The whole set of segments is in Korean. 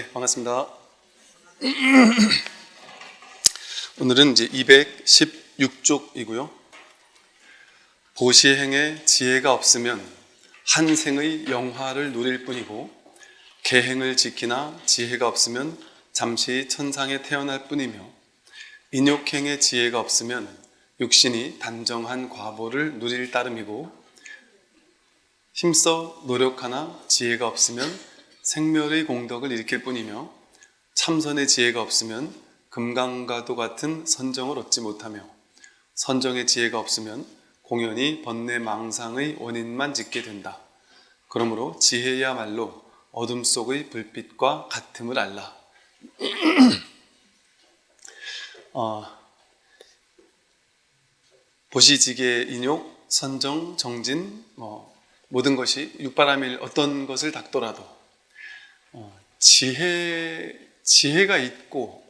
네, 반갑습니다. 오늘은 이제 216쪽이고요. 보시행에 지혜가 없으면 한 생의 영화를 누릴 뿐이고, 계행을 지키나 지혜가 없으면 잠시 천상에 태어날 뿐이며, 인욕행에 지혜가 없으면 육신이 단정한 과보를 누릴 따름이고, 힘써 노력하나 지혜가 없으면 생멸의 공덕을 일으킬 뿐이며, 참선의 지혜가 없으면 금강과도 같은 선정을 얻지 못하며, 선정의 지혜가 없으면 공연히 번뇌 망상의 원인만 짓게 된다. 그러므로 지혜야말로 어둠 속의 불빛과 같음을 알라. 보시지계, 인욕, 선정, 정진, 모든 것이 육바라밀 어떤 것을 닦더라도 지혜가 있고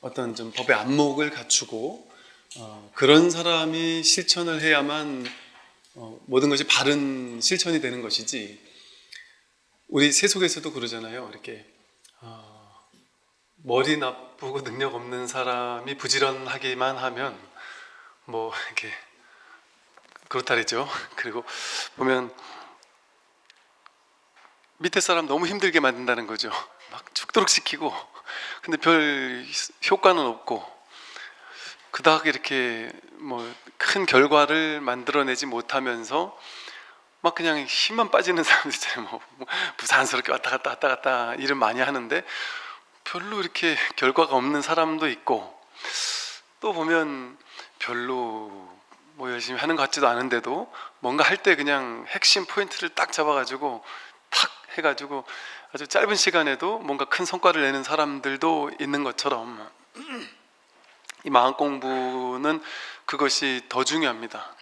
어떤 좀 법의 안목을 갖추고 그런 사람이 실천을 해야만 모든 것이 바른 실천이 되는 것이지, 우리 세속에서도 그러잖아요. 이렇게 머리 나쁘고 능력 없는 사람이 부지런하기만 하면 이렇게 그렇다 그랬죠. 그리고 보면 밑에 사람 너무 힘들게 만든다는 거죠. 막 죽도록 시키고, 근데 별 효과는 없고, 그닥 이렇게 큰 결과를 만들어내지 못하면서 막 그냥 힘만 빠지는 사람들 있잖아요. 부산스럽게 왔다 갔다 일을 많이 하는데 별로 이렇게 결과가 없는 사람도 있고, 또 보면 별로 열심히 하는 것 같지도 않은데도 뭔가 할 때 그냥 핵심 포인트를 딱 잡아가지고 탁 해가지고 아주 짧은 시간에도 뭔가 큰 성과를 내는 사람들도 있는 것처럼, 이 마음 공부는 그것이 더 중요합니다.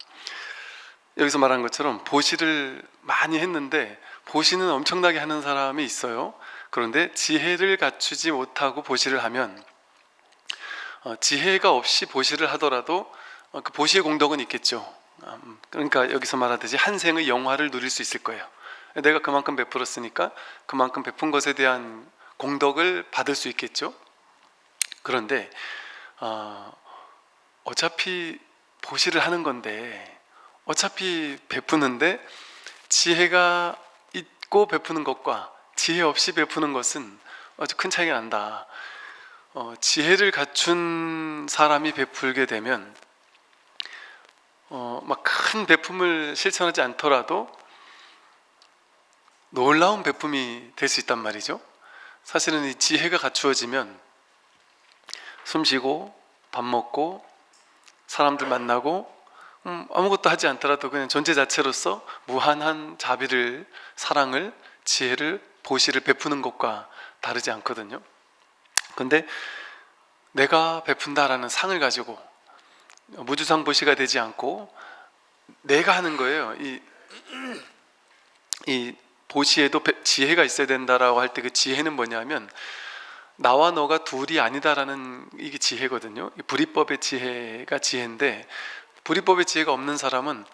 여기서 말한 것처럼 보시를 많이 했는데, 보시는 엄청나게 하는 사람이 있어요. 그런데 지혜를 갖추지 못하고 보시를 하면, 지혜가 없이 보시를 하더라도 그 보시의 공덕은 있겠죠. 그러니까 여기서 말하듯이 한 생의 영화를 누릴 수 있을 거예요. 내가 그만큼 베풀었으니까 그만큼 베푼 것에 대한 공덕을 받을 수 있겠죠. 그런데 어차피 보시를 하는 건데, 어차피 베푸는데 지혜가 있고 베푸는 것과 지혜 없이 베푸는 것은 아주 큰 차이가 난다. 지혜를 갖춘 사람이 베풀게 되면 막 큰 베품을 실천하지 않더라도 놀라운 베품이 될 수 있단 말이죠. 사실은 이 지혜가 갖추어지면 숨 쉬고 밥 먹고 사람들 만나고 아무것도 하지 않더라도 그냥 존재 자체로서 무한한 자비를, 사랑을, 지혜를, 보시를 베푸는 것과 다르지 않거든요. 근데 내가 베푼다라는 상을 가지고 무주상보시가 되지 않고 내가 하는 거예요. 이 보시에도 지혜가 있어야 된다라고 할 때 그 지혜는 뭐냐면, 나와 너가 둘이 아니다라는 이게 지혜거든요. 불이법의 지혜가 지혜인데, 불이법의 지혜가 없는 사람은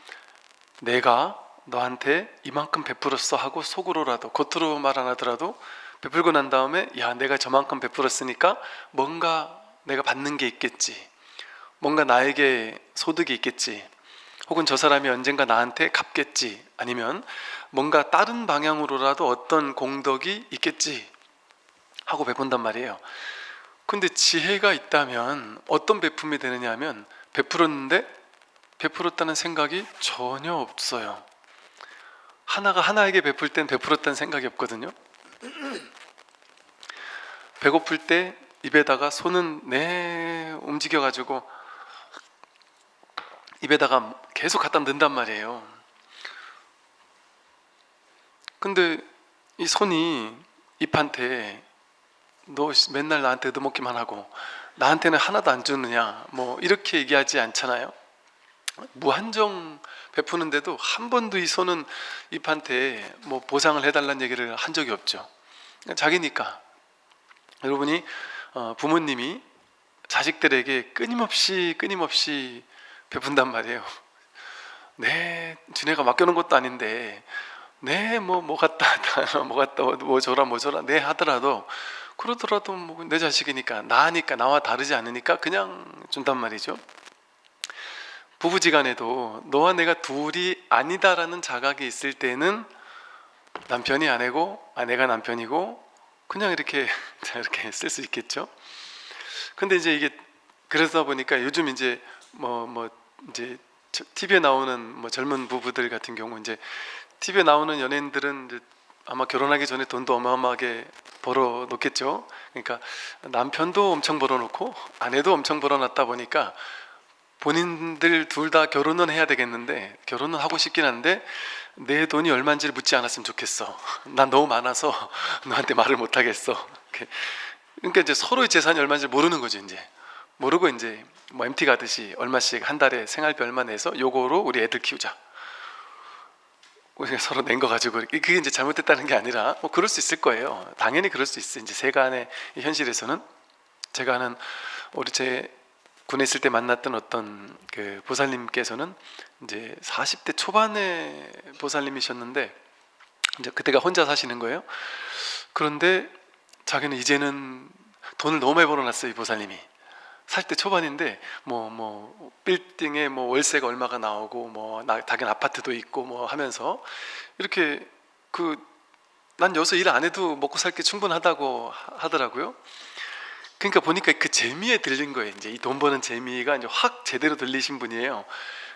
내가 너한테 이만큼 베풀었어 하고 속으로라도, 겉으로 말 안 하더라도 베풀고 난 다음에, 야, 내가 저만큼 베풀었으니까 뭔가 내가 받는 게 있겠지, 뭔가 나에게 소득이 있겠지, 혹은 저 사람이 언젠가 나한테 갚겠지, 아니면 뭔가 다른 방향으로라도 어떤 공덕이 있겠지 하고 베푼단 말이에요. 근데 지혜가 있다면 어떤 베품이 되느냐 하면, 베풀었는데 베풀었다는 생각이 전혀 없어요. 하나가 하나에게 베풀 땐 베풀었다는 생각이 없거든요. 배고플 때 입에다가 손은 움직여가지고 입에다가 계속 갖다 넣는단 말이에요. 근데 이 손이 입한테 너 맨날 나한테 얻어먹기만 하고 나한테는 하나도 안 주느냐, 이렇게 얘기하지 않잖아요. 무한정 베푸는데도 한 번도 이 손은 입한테 보상을 해달라는 얘기를 한 적이 없죠. 자기니까. 여러분이 부모님이 자식들에게 끊임없이 베푼단 말이에요. 네, 지네가 맡겨놓은 것도 아닌데 네, 뭐 갖다 뭐 줘라 네 하더라도 그러더라도 뭐 내 자식이니까, 나니까, 나와 다르지 않으니까 그냥 준단 말이죠. 부부지간에도 너와 내가 둘이 아니다라는 자각이 있을 때는 남편이 아내고 아내가 남편이고 그냥 이렇게 이렇게 쓸 수 있겠죠. 근데 이제 이게 그러다 보니까 요즘 이제 이제 TV에 나오는 뭐 젊은 부부들 같은 경우, 이제 TV에 나오는 연예인들은 이제 아마 결혼하기 전에 돈도 어마어마하게 벌어 놓겠죠. 그러니까 남편도 엄청 벌어 놓고 아내도 엄청 벌어 놨다 보니까 본인들 둘 다 결혼은 해야 되겠는데, 결혼은 하고 싶긴 한데 내 돈이 얼마인지를 묻지 않았으면 좋겠어. 난 너무 많아서 너한테 말을 못 하겠어. 그러니까 이제 서로의 재산이 얼마인지 모르는 거죠. 이제 모르고 이제 뭐 MT 가듯이 얼마씩 한 달에 생활비 얼마 내서 요거로 우리 애들 키우자. 우리가 서로 낸 거 가지고, 그게 이제 잘못됐다는 게 아니라 뭐 그럴 수 있을 거예요. 당연히 그럴 수 있어요. 이제 세간의 현실에서는. 제가 아는 우리 제 군에 있을 때 만났던 어떤 그 보살님께서는 이제 40대 초반의 보살님이셨는데, 이제 그때가 혼자 사시는 거예요. 그런데 자기는 이제는 돈을 너무 많이 벌어놨어요. 이 보살님이 40대 초반인데 뭐 빌딩에 뭐 월세가 얼마가 나오고 뭐 자기는 아파트도 있고 뭐 하면서 이렇게 난 여기서 일 안 해도 먹고 살기 충분하다고 하더라고요. 그러니까 보니까 그 재미에 들린 거예요. 이제 이 돈 버는 재미가 이제 확 제대로 들리신 분이에요.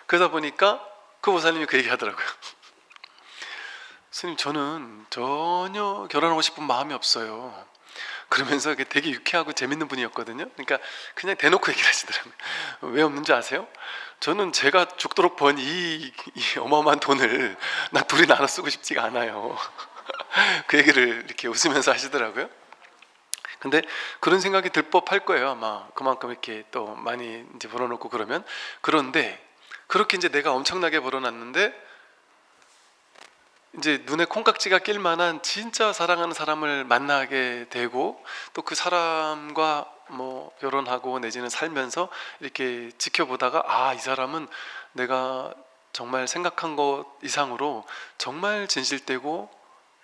그러다 보니까 그 보살님이 그 얘기 하더라고요. 스님, 저는 전혀 결혼하고 싶은 마음이 없어요. 그러면서 되게 유쾌하고 재밌는 분이었거든요. 그러니까 그냥 대놓고 얘기를 하시더라고요. 왜 없는지 아세요? 저는 제가 죽도록 번 이 어마어마한 돈을 나 둘이 나눠 쓰고 싶지가 않아요. 그 얘기를 이렇게 웃으면서 하시더라고요. 근데 그런 생각이 들 법할 거예요. 아마 그만큼 이렇게 또 많이 이제 벌어놓고 그러면. 그런데 그렇게 이제 내가 엄청나게 벌어놨는데 이제 눈에 콩깍지가 낄 만한 진짜 사랑하는 사람을 만나게 되고, 또 그 사람과 뭐 결혼하고 내지는 살면서 이렇게 지켜보다가, 아, 이 사람은 내가 정말 생각한 것 이상으로 정말 진실되고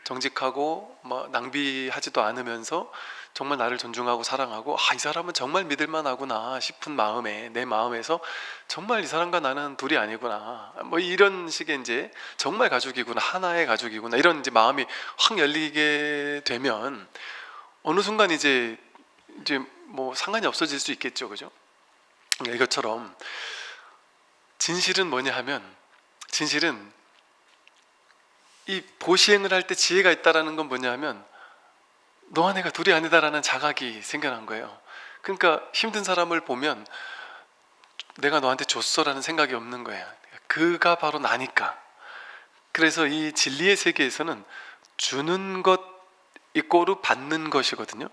정직하고 뭐 낭비하지도 않으면서 정말 나를 존중하고 사랑하고, 아, 이 사람은 정말 믿을만하구나 싶은 마음에, 내 마음에서 정말 이 사람과 나는 둘이 아니구나, 뭐 이런 식의 이제 정말 가족이구나, 하나의 가족이구나, 이런 이제 마음이 확 열리게 되면 어느 순간 이제 뭐 상관이 없어질 수 있겠죠, 그죠? 이것처럼 진실은 뭐냐 하면, 진실은 이 보시행을 할 때 지혜가 있다라는 건 뭐냐 하면, 너와 내가 둘이 아니다라는 자각이 생겨난 거예요. 그러니까 힘든 사람을 보면 내가 너한테 줬어라는 생각이 없는 거예요. 그가 바로 나니까. 그래서 이 진리의 세계에서는 주는 것 이꼬르 받는 것이거든요.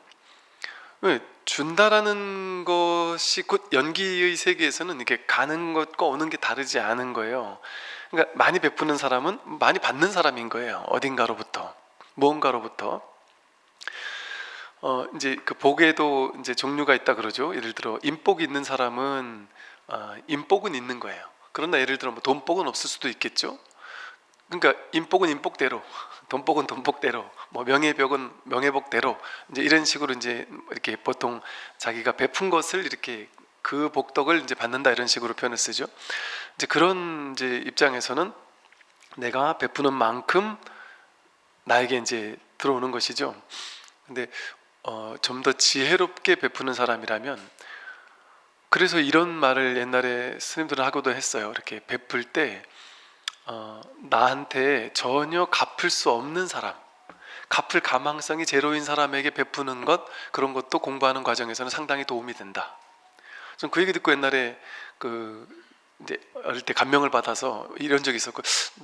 왜? 준다라는 것이 곧 연기의 세계에서는 이렇게 가는 것과 오는 게 다르지 않은 거예요. 그러니까 많이 베푸는 사람은 많이 받는 사람인 거예요. 어딘가로부터, 무언가로부터. 이제 그 복에도 이제 종류가 있다 그러죠. 예를 들어 인복이 있는 사람은 인복은 있는 거예요. 그러나 예를 들어 뭐 돈복은 없을 수도 있겠죠. 그러니까 인복은 인복대로, 돈복은 돈복대로, 뭐 명예복은 명예복대로, 이제 이런 식으로 이제 이렇게 보통 자기가 베푼 것을 이렇게 그 복덕을 이제 받는다, 이런 식으로 표현을 쓰죠. 이제 그런 이제 입장에서는 내가 베푸는 만큼 나에게 이제 들어오는 것이죠. 근데 좀 더 지혜롭게 베푸는 사람이라면, 그래서 이런 말을 옛날에 스님들은 하고도 했어요. 이렇게 베풀 때 나한테 전혀 갚을 수 없는 사람, 갚을 가망성이 제로인 사람에게 베푸는 것, 그런 것도 공부하는 과정에서는 상당히 도움이 된다. 전 그 얘기 듣고 옛날에 이제 어릴 때 감명을 받아서 이런 적이 있었고,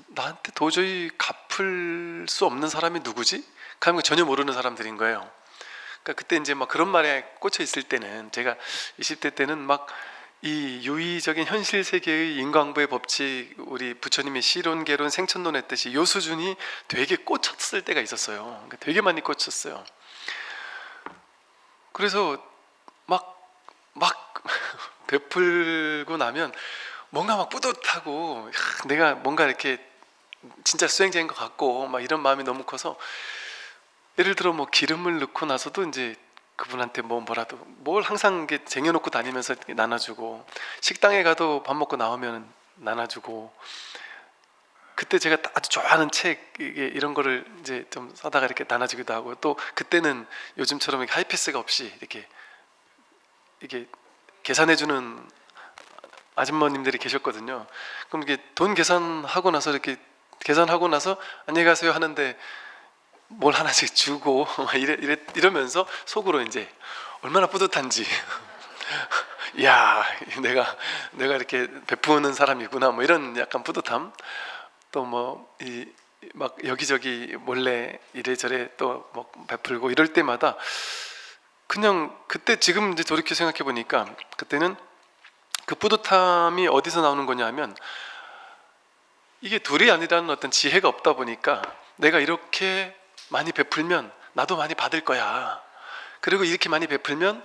나한테 도저히 갚을 수 없는 사람이 누구지? 그런 거 전혀 모르는 사람들인 거예요. 그러니까 그때 이제 막 그런 말에 꽂혀 있을 때는, 제가 20대 때는 막 이 유의적인 현실 세계의 인과응보의 법칙, 우리 부처님의 시론, 개론, 생천론 했듯이 요 수준이 되게 꽂혔을 때가 있었어요. 그러니까 되게 많이 꽂혔어요. 그래서 막 베풀고 나면 뭔가 막 뿌듯하고, 내가 뭔가 이렇게 진짜 수행자인 것 같고 막 이런 마음이 너무 커서, 예를 들어 뭐 기름을 넣고 나서도 이제 그분한테 뭐라도 뭘 항상 이게 쟁여놓고 다니면서 이렇게 나눠주고, 식당에 가도 밥 먹고 나오면 나눠주고, 그때 제가 아주 좋아하는 책 이런 거를 이제 좀 사다가 이렇게 나눠주기도 하고, 또 그때는 요즘처럼 이렇게 하이패스가 없이 이게 계산해주는 아줌마님들이 계셨거든요. 그럼 이게 돈 계산하고 나서 이렇게 계산하고 나서 안녕히 가세요 하는데 뭘 하나씩 주고 막 이러면서 속으로 이제 얼마나 뿌듯한지 야, 내가 이렇게 베푸는 사람이구나, 뭐 이런 약간 뿌듯함. 또 뭐 이 막 여기저기 몰래 이래저래 또 뭐 베풀고 이럴 때마다 그냥 그때 지금 이제 돌이켜 생각해 보니까 그때는 그 뿌듯함이 어디서 나오는 거냐면, 이게 둘이 아니라는 어떤 지혜가 없다 보니까 내가 이렇게 많이 베풀면 나도 많이 받을 거야. 그리고 이렇게 많이 베풀면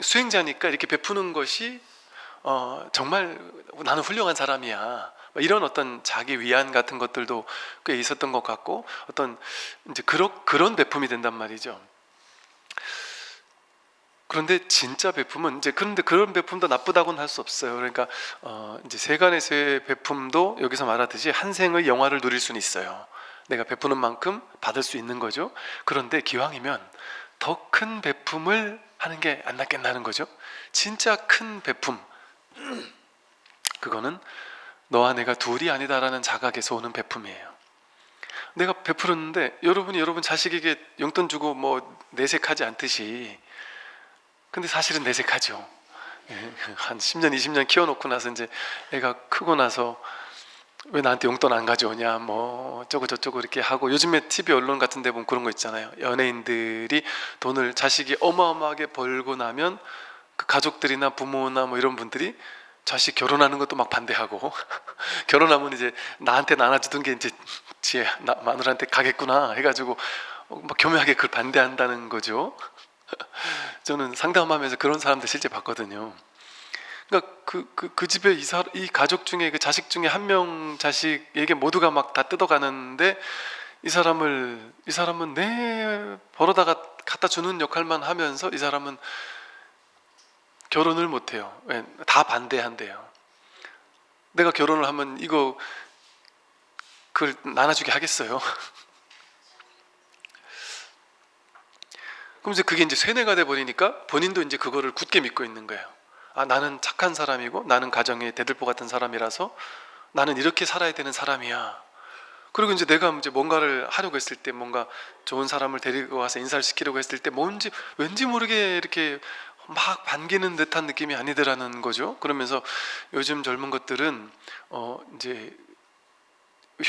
수행자니까 이렇게 베푸는 것이 정말 나는 훌륭한 사람이야, 이런 어떤 자기 위안 같은 것들도 꽤 있었던 것 같고, 어떤 이제 그런 베품이 된단 말이죠. 그런데 진짜 베품은 이제, 그런데 그런 베품도 나쁘다고는 할 수 없어요. 그러니까 이제 세간에서의 베품도 여기서 말하듯이 한 생의 영화를 누릴 수는 있어요. 내가 베푸는 만큼 받을 수 있는 거죠. 그런데 기왕이면 더 큰 베품을 하는 게 안 낫겠나는 거죠. 진짜 큰 베품, 그거는 너와 내가 둘이 아니다라는 자각에서 오는 베품이에요. 내가 베풀었는데 여러분 자식에게 용돈 주고 뭐 내색하지 않듯이, 근데 사실은 내색하죠. 한 10년 20년 키워놓고 나서 이제 애가 크고 나서 왜 나한테 용돈 안 가져오냐, 뭐 어쩌고 저쩌고 이렇게 하고, 요즘에 TV 언론 같은 데 보면 그런 거 있잖아요. 연예인들이 돈을 자식이 어마어마하게 벌고 나면 그 가족들이나 부모나 뭐 이런 분들이 자식 결혼하는 것도 막 반대하고 결혼하면 이제 나한테 나눠주던 게 이제 마누라한테 가겠구나 해가지고 막 교묘하게 그걸 반대한다는 거죠. 저는 상담하면서 그런 사람들 실제 봤거든요. 그러니까 그 집에 이 가족 중에 그 자식 중에 한 명 자식에게 모두가 막 다 뜯어가는데 이 사람은 내 벌어다가 갖다 주는 역할만 하면서 이 사람은 결혼을 못 해요. 왜? 다 반대한대요. 내가 결혼을 하면 그걸 나눠주게 하겠어요? 그럼 이제 그게 이제 쇠뇌가 돼 버리니까 본인도 이제 그거를 굳게 믿고 있는 거예요. 아, 나는 착한 사람이고 나는 가정의 대들보 같은 사람이라서 나는 이렇게 살아야 되는 사람이야. 그리고 이제 내가 이제 뭔가를 하려고 했을 때, 뭔가 좋은 사람을 데리고 와서 인사를 시키려고 했을 때 왠지 모르게 이렇게 막 반기는 듯한 느낌이 아니더라는 거죠. 그러면서 요즘 젊은 것들은 이제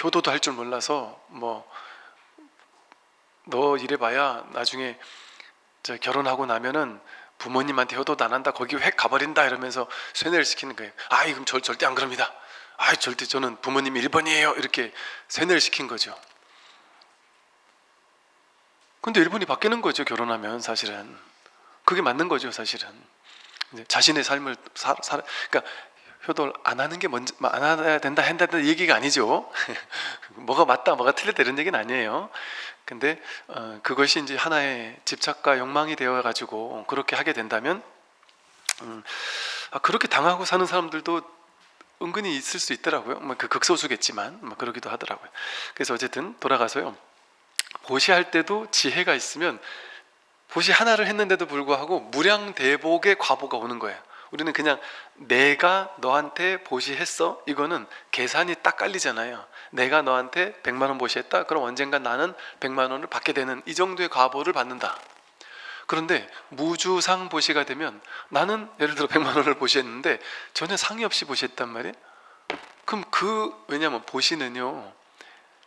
효도도 할 줄 몰라서 뭐 너 이래봐야 나중에 결혼하고 나면은 부모님한테 효도도 안 한다, 거기 획 가버린다 이러면서 쇠뇌를 시키는 거예요. 그럼 절대 안 그럽니다. 절대 저는 부모님이 1번이에요 이렇게 쇠뇌를 시킨 거죠. 근데 1번이 바뀌는 거죠. 결혼하면 사실은 그게 맞는 거죠. 사실은 자신의 삶을 그러니까 효도를 안 하는 게 먼저, 안 해야 된다 한다는 얘기가 아니죠. 뭐가 맞다 뭐가 틀렸다 이런 얘기는 아니에요. 근데 그것이 이제 하나의 집착과 욕망이 되어 가지고 그렇게 하게 된다면 그렇게 당하고 사는 사람들도 은근히 있을 수 있더라고요. 그 극소수겠지만 그러기도 하더라고요. 그래서 어쨌든 돌아가서요, 보시할 때도 지혜가 있으면 보시 하나를 했는데도 불구하고 무량대복의 과보가 오는 거예요. 우리는 그냥 내가 너한테 보시했어, 이거는 계산이 딱 깔리잖아요. 내가 너한테 100만 원 보시했다, 그럼 언젠가 나는 100만 원을 받게 되는 이 정도의 과보를 받는다. 그런데 무주상 보시가 되면 나는 예를 들어 100만 원을 보시했는데 전혀 상의 없이 보시했단 말이에요. 그럼 왜냐면 보시는요,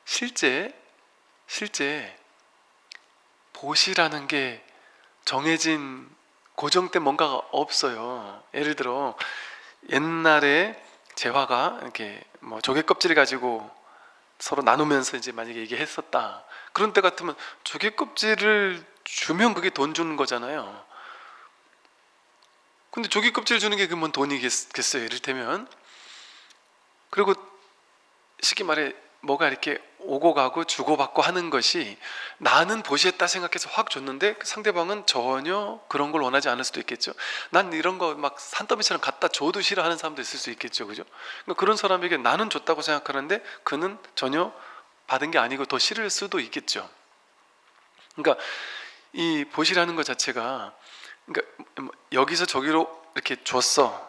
실제 보시라는 게 정해진 고정된 뭔가가 없어요. 예를 들어 옛날에 재화가 이렇게 뭐 조개 껍질을 가지고 서로 나누면서 이제 만약에 얘기했었다, 그런 때 같으면 조개 껍질을 주면 그게 돈 주는 거잖아요. 근데 조개 껍질 주는 게 그러면 돈이겠어요, 이를테면. 그리고 쉽게 말해 뭐가 이렇게 오고 가고 주고받고 하는 것이 나는 보시했다 생각해서 확 줬는데 상대방은 전혀 그런 걸 원하지 않을 수도 있겠죠. 난 이런 거 막 산더미처럼 갖다 줘도 싫어하는 사람도 있을 수 있겠죠, 그죠? 그러니까 그런 사람에게 나는 줬다고 생각하는데 그는 전혀 받은 게 아니고 더 싫을 수도 있겠죠. 그러니까 이 보시라는 것 자체가, 그러니까 여기서 저기로 이렇게 줬어,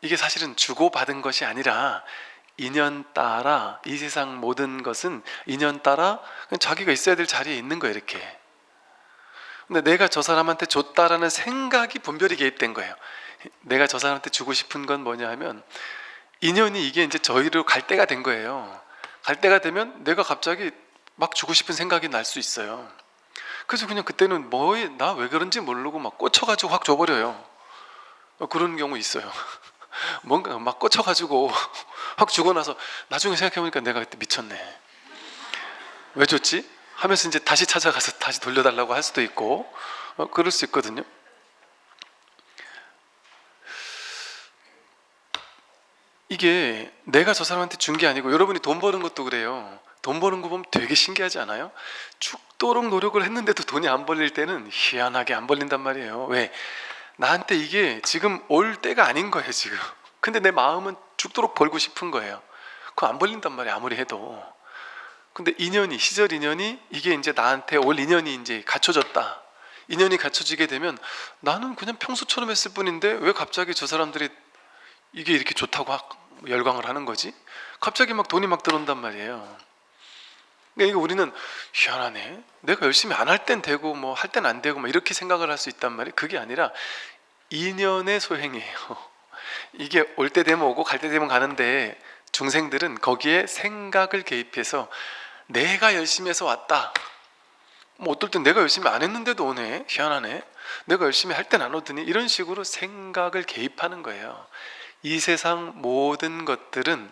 이게 사실은 주고받은 것이 아니라 인연 따라, 이 세상 모든 것은 인연 따라 자기가 있어야 될 자리에 있는 거예요, 이렇게. 근데 내가 저 사람한테 줬다라는 생각이 분별이 개입된 거예요. 내가 저 사람한테 주고 싶은 건 뭐냐 하면, 인연이 이게 이제 저희로 갈 때가 된 거예요. 갈 때가 되면 내가 갑자기 막 주고 싶은 생각이 날 수 있어요. 그래서 그냥 그때는 나 왜 그런지 모르고 막 꽂혀가지고 확 줘버려요. 그런 경우 있어요. 뭔가 막 꽂혀가지고 확 주고 나서 나중에 생각해보니까 내가 그때 미쳤네, 왜 줬지? 하면서 이제 다시 찾아가서 다시 돌려달라고 할 수도 있고, 그럴 수 있거든요. 이게 내가 저 사람한테 준 게 아니고, 여러분이 돈 버는 것도 그래요. 돈 버는 거 보면 되게 신기하지 않아요? 죽도록 노력을 했는데도 돈이 안 벌릴 때는 희한하게 안 벌린단 말이에요. 왜? 나한테 이게 지금 올 때가 아닌 거예요, 지금. 근데 내 마음은 죽도록 벌고 싶은 거예요. 그거 안 벌린단 말이에요, 아무리 해도. 근데 인연이, 시절 인연이, 이게 이제 나한테 올 인연이 이제 갖춰졌다. 인연이 갖춰지게 되면 나는 그냥 평소처럼 했을 뿐인데 왜 갑자기 저 사람들이 이게 이렇게 좋다고 열광을 하는 거지? 갑자기 막 돈이 막 들어온단 말이에요. 그러니까 우리는 희한하네, 내가 열심히 안 할 땐 되고 뭐 할 땐 안 되고 뭐 이렇게 생각을 할 수 있단 말이에요. 그게 아니라 인연의 소행이에요. 이게 올 때 되면 오고 갈 때 되면 가는데, 중생들은 거기에 생각을 개입해서 내가 열심히 해서 왔다, 뭐 어떨 땐 내가 열심히 안 했는데도 오네, 희한하네, 내가 열심히 할 땐 안 오더니, 이런 식으로 생각을 개입하는 거예요. 이 세상 모든 것들은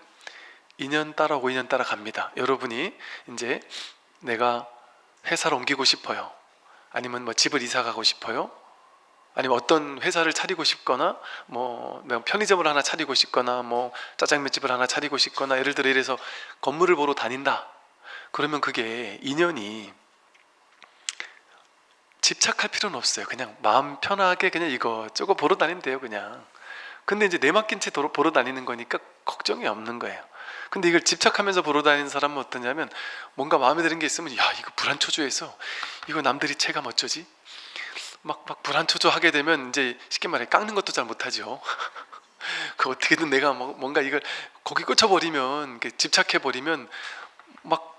인연 따라 오고 인연 따라 갑니다. 여러분이 이제 내가 회사를 옮기고 싶어요, 아니면 뭐 집을 이사 가고 싶어요, 아니면 어떤 회사를 차리고 싶거나, 뭐 편의점을 하나 차리고 싶거나, 뭐 짜장면집을 하나 차리고 싶거나, 예를 들어 이래서 건물을 보러 다닌다. 그러면 그게 인연이, 집착할 필요는 없어요. 그냥 마음 편하게 그냥 이거저거 보러 다니면 돼요, 그냥. 근데 이제 내 맡긴 채 보러 다니는 거니까 걱정이 없는 거예요. 근데 이걸 집착하면서 보러 다니는 사람은 어떠냐면, 뭔가 마음에 드는 게 있으면, 야 이거 불안초조해서 이거 남들이 체감 어쩌지? 막 불안초조하게 되면 이제 쉽게 말해 깎는 것도 잘 못하죠. 그 어떻게든 내가 뭔가 이걸 거기 꽂혀버리면, 집착해버리면 막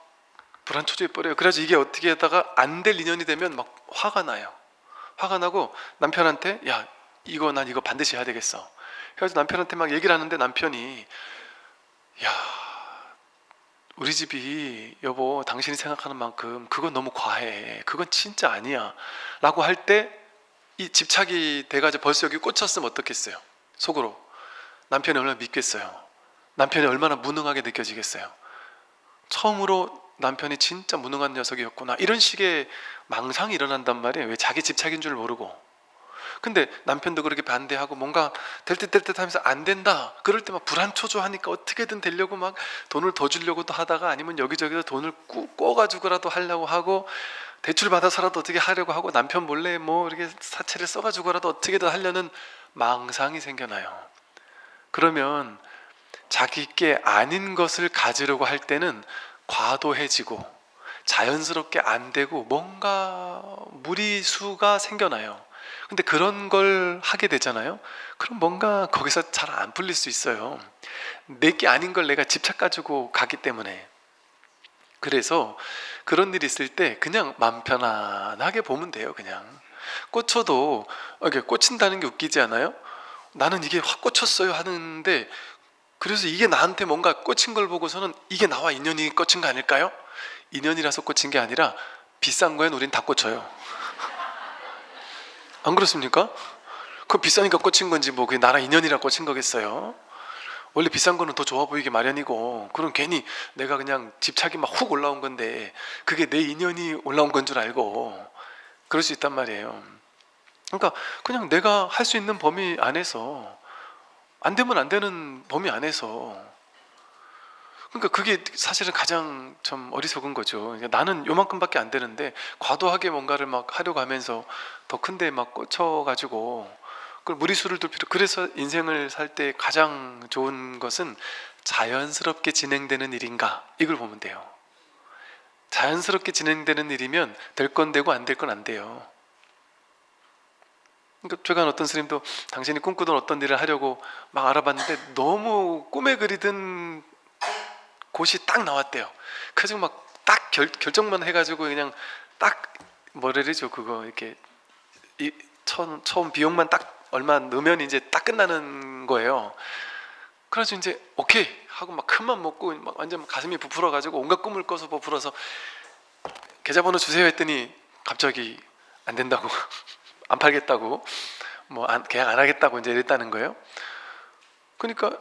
불안초조해 버려요. 그래서 이게 어떻게 하다가 안 될 인연이 되면 막 화가 나요. 화가 나고 남편한테, 야 난 이거 반드시 해야 되겠어. 그래서 남편한테 막 얘기를 하는데, 남편이, 야 우리 집이 여보 당신이 생각하는 만큼 그건 너무 과해, 그건 진짜 아니야 라고 할 때, 이 집착이 돼가지고 벌써 여기 꽂혔으면 어떻겠어요? 속으로 남편이 얼마나 믿겠어요? 남편이 얼마나 무능하게 느껴지겠어요? 처음으로 남편이 진짜 무능한 녀석이었구나, 이런 식의 망상이 일어난단 말이에요. 왜? 자기 집착인 줄 모르고. 근데 남편도 그렇게 반대하고 뭔가 될 듯 될 듯 하면서 안 된다, 그럴 때 막 불안초조하니까 어떻게든 되려고 막 돈을 더 주려고도 하다가, 아니면 여기저기서 돈을 꿔가지고라도 하려고 하고, 대출 받아서라도 어떻게 하려고 하고, 남편 몰래 뭐 이렇게 사채를 써가지고라도 어떻게든 하려는 망상이 생겨나요. 그러면 자기께 아닌 것을 가지려고 할 때는 과도해지고 자연스럽게 안 되고 뭔가 무리수가 생겨나요. 근데 그런 걸 하게 되잖아요. 그럼 뭔가 거기서 잘 안 풀릴 수 있어요. 내게 아닌 걸 내가 집착 가지고 가기 때문에. 그래서 그런 일이 있을 때 그냥 마음 편안하게 보면 돼요. 그냥 꽂혀도, 이렇게 꽂힌다는 게 웃기지 않아요? 나는 이게 확 꽂혔어요 하는데, 그래서 이게 나한테 뭔가 꽂힌 걸 보고서는 이게 나와 인연이 꽂힌 거 아닐까요? 인연이라서 꽂힌 게 아니라 비싼 거엔 우린 다 꽂혀요. 안 그렇습니까? 그거 비싸니까 꽂힌 건지 뭐 그게 나랑 인연이라 꽂힌 거겠어요? 원래 비싼 거는 더 좋아 보이기 마련이고, 그럼 괜히 내가 그냥 집착이 막 훅 올라온 건데 그게 내 인연이 올라온 건 줄 알고 그럴 수 있단 말이에요. 그러니까 그냥 내가 할 수 있는 범위 안에서, 안 되면 안 되는 범위 안에서, 그러니까 그게 사실은 가장 좀 어리석은 거죠. 그러니까 나는 요만큼밖에 안 되는데 과도하게 뭔가를 막 하려고 하면서 더 큰데 막 꽂혀가지고 그걸 무리수를 둘 필요. 그래서 인생을 살 때 가장 좋은 것은 자연스럽게 진행되는 일인가 이걸 보면 돼요. 자연스럽게 진행되는 일이면 될 건 되고 안 될 건 안 돼요. 그러니까 제가 어떤 스님도 당신이 꿈꾸던 어떤 일을 하려고 막 알아봤는데 너무 꿈에 그리던 곳이 딱 나왔대요. 그래서 막 딱 결정만 해가지고 그냥 딱 뭐라 그러죠 그거 이렇게 처음 비용만 딱 얼마 넣으면 이제 딱 끝나는 거예요. 그래서 이제 오케이 하고 막 큰맘 먹고 막 완전 가슴이 부풀어가지고 온갖 꿈을 꿔서 부풀어서 계좌번호 주세요 했더니 갑자기 안 된다고 안 팔겠다고 계약 안 하겠다고 이제 이랬다는 거예요. 그러니까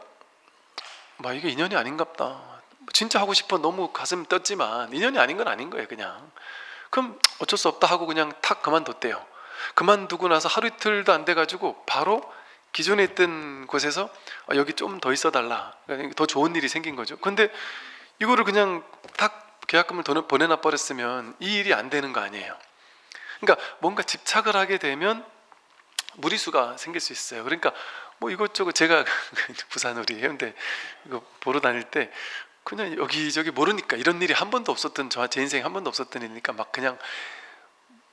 막 이게 인연이 아닌갑다. 진짜 하고 싶어 너무 가슴 떴지만 인연이 아닌 건 아닌 거예요 그냥. 그럼 어쩔 수 없다 하고 그냥 탁 그만뒀대요. 그만두고 나서 하루 이틀도 안 돼가지고 바로 기존에 있던 곳에서 여기 좀 더 있어 달라. 그러니까 더 좋은 일이 생긴 거죠. 근데 이거를 그냥 탁 계약금을 보내놔 버렸으면 이 일이 안 되는 거 아니에요. 그러니까 뭔가 집착을 하게 되면 무리수가 생길 수 있어요. 그러니까 뭐 이것저것 제가 부산 우리 해운대 이거 보러 다닐 때 그냥 여기저기 모르니까 이런 일이 한 번도 없었던 제 인생에 한 번도 없었던 일이니까 막 그냥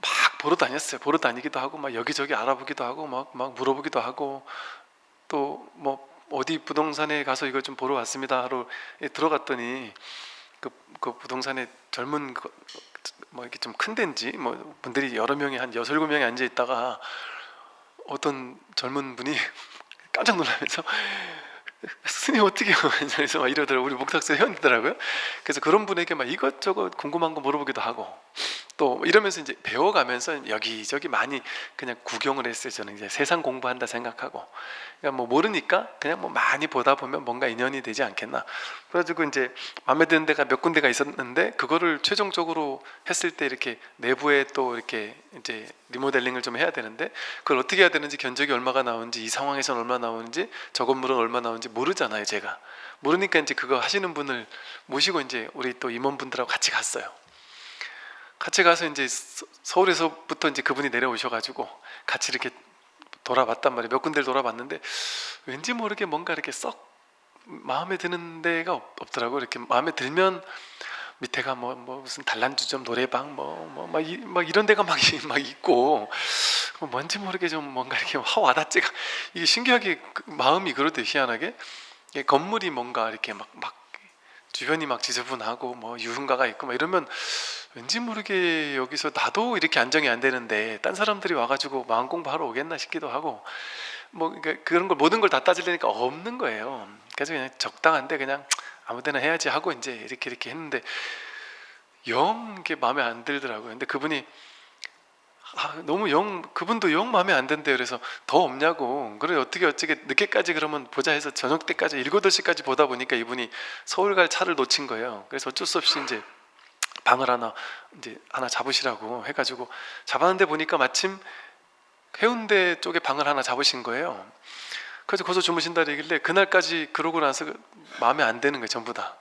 막 보러 다녔어요. 보러 다니기도 하고 막 여기저기 알아보기도 하고 막 물어보기도 하고 또 뭐 어디 부동산에 가서 이거 좀 보러 왔습니다 하러 들어갔더니 그 부동산에 젊은 뭐 이렇게 좀 큰 데인지 뭐 분들이 여러 명이 한 6, 7명이 앉아 있다가 어떤 젊은 분이 깜짝 놀라면서 스님 어떻게 그래서 막 이러더라고요. 우리 목탁사 회원이더라고요. 그래서 그런 분에게 막 이것저것 궁금한 거 물어보기도 하고 또 이러면서 이제 배워가면서 여기저기 많이 그냥 구경을 했어요. 저는 이제 세상 공부한다 생각하고 그러니까 뭐 모르니까 그냥 뭐 많이 보다 보면 뭔가 인연이 되지 않겠나. 그래가지고 이제 마음에 드는 데가 몇 군데가 있었는데 그거를 최종적으로 했을 때 이렇게 내부에 또 이렇게 이제 리모델링을 좀 해야 되는데 그걸 어떻게 해야 되는지 견적이 얼마가 나오는지 이 상황에서는 얼마 나오는지 저 건물은 얼마 나오는지 모르잖아요. 제가 모르니까 이제 그거 하시는 분을 모시고 이제 우리 또 임원분들하고 같이 갔어요. 같이 가서 이제 서울에서부터 이제 그분이 내려오셔가지고 같이 이렇게 돌아봤단 말이에요. 몇 군데를 돌아봤는데 왠지 모르게 뭔가 이렇게 썩 마음에 드는 데가 없더라고요. 이렇게 마음에 들면 밑에가 뭐 무슨 단란주점 노래방 막 이런 데가 막 있고 뭔지 모르게 좀 뭔가 이렇게 확 와닿지가 이게 신기하게 마음이 그러대 희한하게 건물이 뭔가 이렇게 막 주변이 막 지저분하고 뭐 유흥가가 있고 막 이러면 왠지 모르게 여기서 나도 이렇게 안정이 안 되는데 딴 사람들이 와가지고 마음 공부하러 오겠나 싶기도 하고 뭐 그러니까 그런 걸 모든 걸 다 따지려니까 없는 거예요. 그래서 그냥 적당한데 그냥 아무데나 해야지 하고 이제 이렇게 했는데 영 이게 마음에 안 들더라고요. 근데 그분이 너무 그분도 영 마음에 안 든대요. 그래서 더 없냐고. 그래 어떻게 늦게까지 그러면 보자 해서 저녁 때까지 7, 8시까지 보다 보니까 이분이 서울 갈 차를 놓친 거예요. 그래서 어쩔 수 없이 이제 방을 하나 잡으시라고 해가지고 잡았는데 보니까 마침 해운대 쪽에 방을 하나 잡으신 거예요. 그래서 거기서 주무신다 얘길래 그날까지 그러고 나서 마음에 안 드는 거예요. 전부 다.